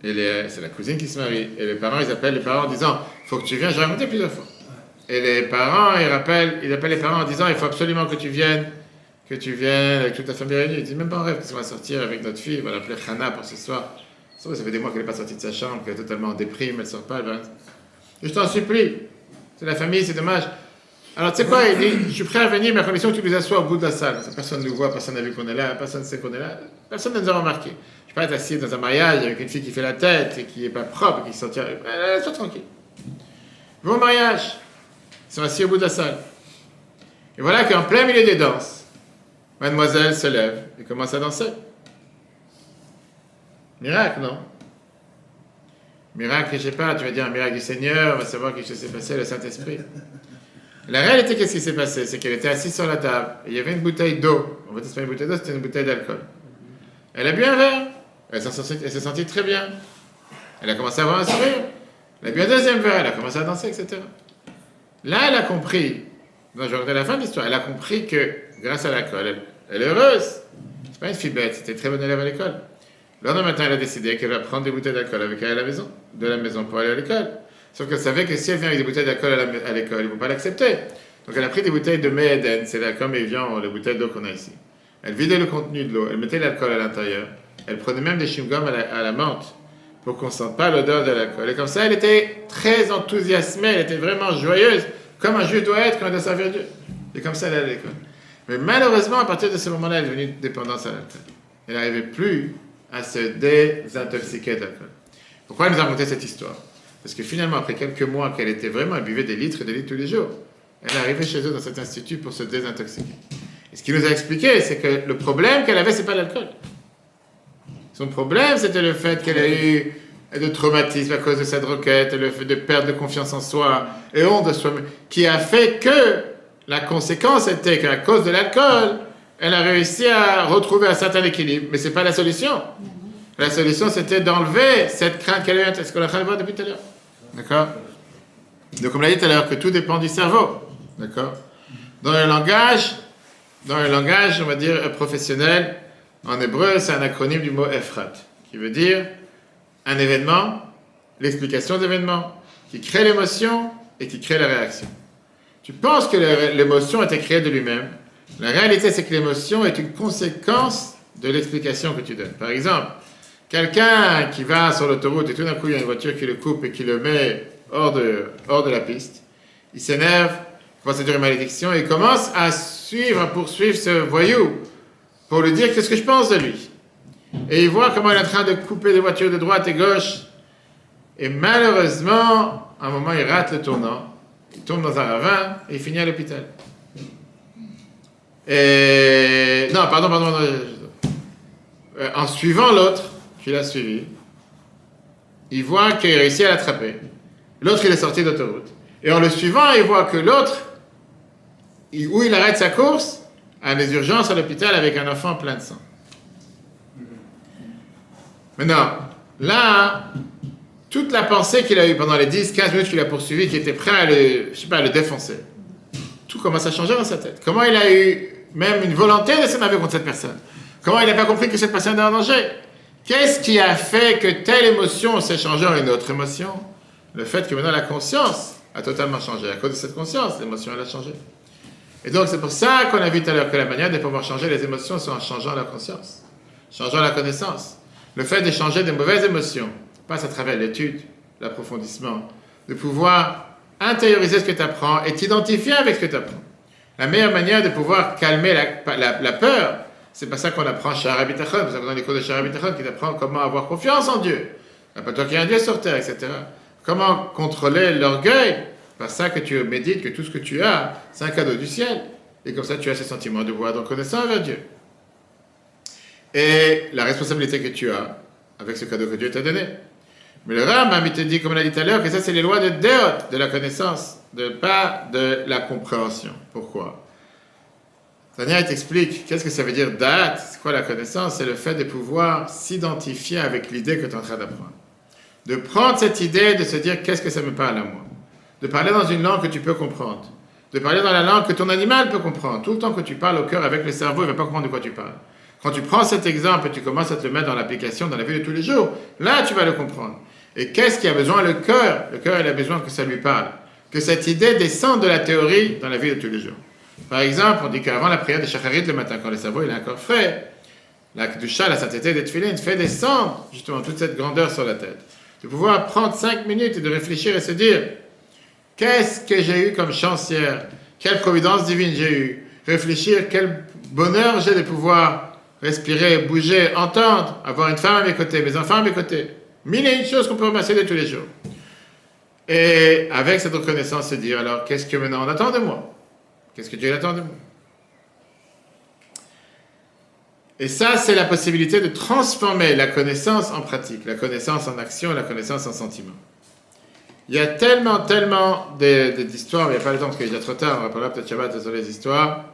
Et c'est la cousine qui se marie. Et les parents, ils appellent les parents en disant « Il faut que tu viennes ». J'ai raconté plusieurs fois. Et les parents, ils appellent les parents en disant « Il faut absolument que tu viennes avec toute ta famille réunie ». Ils disent même pas en rêve, parce qu'on va sortir avec notre fille, on va l'appeler Hana pour ce soir. Ça fait des mois qu'elle n'est pas sortie de sa chambre, qu'elle est totalement en déprime, elle ne sort pas. Je t'en supplie, c'est la famille, c'est dommage. Alors tu sais quoi, il dit, je suis prêt à venir, mais à condition que tu nous assoies au bout de la salle. Personne ne nous voit, personne n'a vu qu'on est là, personne ne sait qu'on est là, personne ne nous a remarqué. Je ne vais pas être assis dans un mariage avec une fille qui fait la tête et qui n'est pas propre, qui sortira. Sois tranquille. Bon mariage. Ils sont assis au bout de la salle. Et voilà qu'en plein milieu des danses, mademoiselle se lève et commence à danser. Miracle, non? Miracle, je ne sais pas, tu vas dire un miracle du Seigneur, on va savoir quelque chose s'est passé, le Saint-Esprit. La réalité, qu'est-ce qui s'est passé? C'est qu'elle était assise sur la table, et il y avait une bouteille d'eau. En fait, ce n'est pas une bouteille d'eau, c'était une bouteille d'alcool. Elle a bu un verre, elle s'est sentie très bien. Elle a commencé à avoir un sourire. Elle a bu un deuxième verre, elle a commencé à danser, etc. Là, elle a compris, je vais regarder la fin de l'histoire, elle a compris que, grâce à l'alcool, elle est heureuse. C'est pas une fille bête, c'était une très bonne élève à l'école. Le lendemain matin, elle a décidé qu'elle va prendre des bouteilles d'alcool avec elle à la maison, de la maison pour aller à l'école. Sauf qu'elle savait que si elle vient avec des bouteilles d'alcool à l'école, ils ne vont pas l'accepter. Donc elle a pris des bouteilles de Mé Eden, c'est là comme Evian, les bouteilles d'eau qu'on a ici. Elle vidait le contenu de l'eau, elle mettait l'alcool à l'intérieur, elle prenait même des chewing-gums à la menthe pour qu'on ne sente pas l'odeur de l'alcool. Et comme ça, elle était très enthousiasmée, elle était vraiment joyeuse, comme un juif doit être quand il doit servir Dieu. Et comme ça, elle allait à l'école. Mais malheureusement, à partir de ce moment-là, elle est devenue dépendante à l'alcool. Elle n'arrivait plus à se désintoxiquer de l'alcool. Pourquoi elle nous a raconté cette histoire? Parce que finalement, après quelques mois qu'elle était vraiment, elle buvait des litres et des litres tous les jours. Elle est arrivée chez eux dans cet institut pour se désintoxiquer. Et ce qu'il nous a expliqué, c'est que le problème qu'elle avait, c'est pas l'alcool. Son problème, c'était le fait qu'elle a eu de traumatisme à cause de cette requête, le fait de perdre de confiance en soi et honte de soi-même, qui a fait que la conséquence était qu'à cause de l'alcool, elle a réussi à retrouver un certain équilibre. Mais ce n'est pas la solution. La solution, c'était d'enlever cette crainte qu'elle a eue. Est-ce qu'on l'a vu depuis tout à l'heure? D'accord? Donc, comme on l'a dit tout à l'heure, que tout dépend du cerveau. D'accord? Dans le langage, on va dire, professionnel, en hébreu, c'est un acronyme du mot Efrat, qui veut dire un événement, l'explication d'événement, qui crée l'émotion et qui crée la réaction. Tu penses que l'émotion a été créée de lui-même. La réalité, c'est que l'émotion est une conséquence de l'explication que tu donnes. Par exemple, quelqu'un qui va sur l'autoroute et tout d'un coup, il y a une voiture qui le coupe et qui le met hors de la piste. Il s'énerve, il commence à dire une malédiction et il commence à poursuivre ce voyou pour lui dire qu'est-ce que je pense de lui. Et il voit comment il est en train de couper des voitures de droite et gauche. Et malheureusement, à un moment, il rate le tournant. Il tombe dans un ravin et il finit à l'hôpital. Et... Non, pardon. En suivant l'autre, qui l'a suivi, il voit qu'il a réussi à l'attraper. L'autre, il est sorti d'autoroute. Et en le suivant, il voit que l'autre, où il arrête sa course, a des urgences à l'hôpital avec un enfant plein de sang. Maintenant, là, toute la pensée qu'il a eue pendant les 10-15 minutes qu'il a poursuivi, qui était prêt à le défoncer, tout commence à changer dans sa tête. Comment il a eu même une volonté de s'énerver contre cette personne? Comment il n'a pas compris que cette personne est en danger? Qu'est-ce qui a fait que telle émotion s'est changée en une autre émotion? Le fait que maintenant la conscience a totalement changé. À cause de cette conscience, l'émotion elle a changé. Et donc c'est pour ça qu'on a vu tout à l'heure que la manière de pouvoir changer les émotions, c'est en changeant la conscience, changeant la connaissance. Le fait de changer des mauvaises émotions passe à travers l'étude, l'approfondissement, de pouvoir intérioriser ce que tu apprends et t'identifier avec ce que tu apprends. La meilleure manière de pouvoir calmer la peur, c'est pas ça qu'on apprend chez Sha'ar HaBitachon, c'est dans les cours de Sha'ar HaBitachon qui t'apprend comment avoir confiance en Dieu. Pas toi qui as un Dieu sur terre, etc. Comment contrôler l'orgueil, par ça que tu médites que tout ce que tu as, c'est un cadeau du ciel. Et comme ça, tu as ce sentiment de pouvoir être reconnaissant envers Dieu. Et la responsabilité que tu as avec ce cadeau que Dieu t'a donné. Mais le Rambam, il te dit, comme on l'a dit tout à l'heure, que ça, c'est les lois de Deot, de la connaissance, pas de la compréhension. Pourquoi? Tania t'explique qu'est-ce que ça veut dire da'at, c'est quoi la connaissance, c'est le fait de pouvoir s'identifier avec l'idée que tu es en train d'apprendre. De prendre cette idée, de se dire qu'est-ce que ça me parle à moi. De parler dans une langue que tu peux comprendre. De parler dans la langue que ton animal peut comprendre. Tout le temps que tu parles au cœur avec le cerveau, il ne va pas comprendre de quoi tu parles. Quand tu prends cet exemple et tu commences à te le mettre dans l'application, dans la vie de tous les jours, là tu vas le comprendre. Et qu'est-ce qui a besoin? Le cœur. Le cœur, il a besoin que ça lui parle. Que cette idée descende de la théorie dans la vie de tous les jours. Par exemple, on dit qu'avant la prière de Shacharit le matin, quand le cerveau il est encore frais, la Kedusha, la sainteté des Tefillin, fait descendre justement toute cette grandeur sur la tête. De pouvoir prendre 5 minutes et de réfléchir et se dire qu'est-ce que j'ai eu comme chance hier? Quelle providence divine j'ai eue? Réfléchir, quel bonheur j'ai de pouvoir respirer, bouger, entendre, avoir une femme à mes côtés, mes enfants à mes côtés. 1000 et une choses qu'on peut remercier de tous les jours. Et avec cette reconnaissance, se dire alors qu'est-ce que maintenant on attend de moi? Qu'est-ce que Dieu attend de moi? Et ça, c'est la possibilité de transformer la connaissance en pratique, la connaissance en action, la connaissance en sentiment. Il y a tellement d'histoires, mais il n'y a pas le temps parce qu'il est déjà trop tard, on va parler peut-être Shabbat sur les histoires,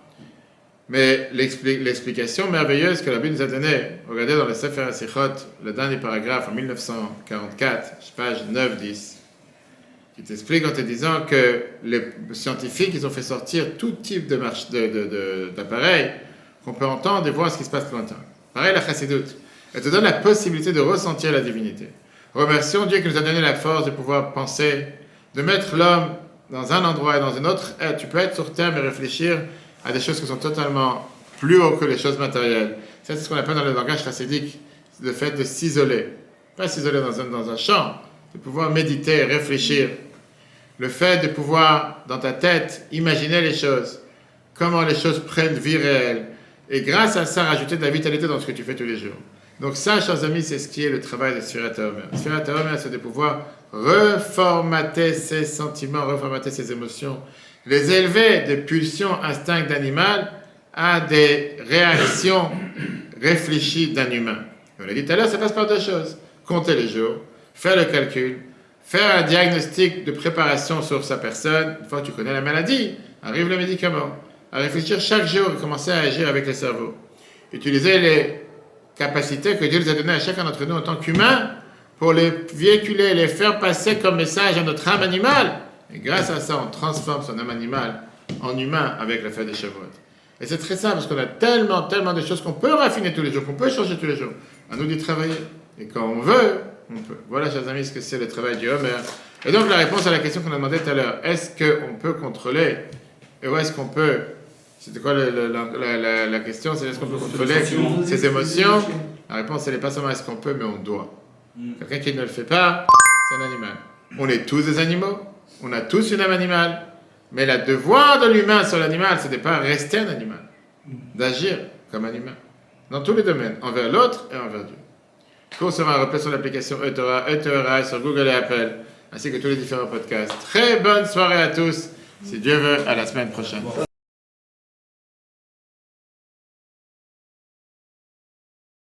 mais l'explication merveilleuse que la Bible nous a donnée, regardez dans le Sefer HaSichot, le dernier paragraphe en 1944, page 9-10, qui t'explique en te disant que les scientifiques, ils ont fait sortir tout type d'appareils qu'on peut entendre et voir ce qui se passe lointain. Pareil, la Chassidoute. Elle te donne la possibilité de ressentir la divinité. Remercions Dieu qui nous a donné la force de pouvoir penser, de mettre l'homme dans un endroit et dans un autre. Tu peux être sur terre mais réfléchir à des choses qui sont totalement plus haut que les choses matérielles. Ça, c'est ce qu'on appelle dans le langage chassidique le fait de s'isoler. Pas s'isoler dans un champ, de pouvoir méditer, réfléchir. Le fait de pouvoir, dans ta tête, imaginer les choses, comment les choses prennent vie réelle, et grâce à ça, rajouter de la vitalité dans ce que tu fais tous les jours. Donc ça, chers amis, c'est ce qui est le travail de Sfirat HaOmer. Sfirat HaOmer, c'est de pouvoir reformater ses sentiments, reformater ses émotions, les élever de pulsions, instincts d'animal à des réactions réfléchies d'un humain. On l'a dit tout à l'heure, ça passe par deux choses. Compter les jours, faire le calcul, faire un diagnostic de préparation sur sa personne. Une fois que tu connais la maladie, arrive le médicament. À réfléchir chaque jour et commencer à agir avec le cerveau. Utiliser les capacités que Dieu nous a données à chacun d'entre nous en tant qu'humains pour les véhiculer, les faire passer comme message à notre âme animale. Et grâce à ça, on transforme son âme animale en humain avec la fête des Shavuot. Et c'est très simple parce qu'on a tellement de choses qu'on peut raffiner tous les jours, qu'on peut changer tous les jours. À nous d'y travailler. Et quand on veut, on peut. Voilà, chers amis, ce que c'est le travail du Homer. Et donc, la réponse à la question qu'on a demandé tout à l'heure, est-ce qu'on peut contrôler et où est-ce qu'on peut... C'était quoi la question? C'est est-ce qu'on peut contrôler ses émotions? La réponse, elle n'est pas seulement est-ce qu'on peut, mais on doit. Quelqu'un qui ne le fait pas, c'est un animal. On est tous des animaux, on a tous une âme animale, mais le devoir de l'humain sur l'animal, c'est de ne pas rester un animal, d'agir comme un humain, dans tous les domaines, envers l'autre et envers Dieu. Le cours sera repris sur l'application eTorah sur Google et Apple, ainsi que tous les différents podcasts. Très bonne soirée à tous, si Dieu veut, à la semaine prochaine.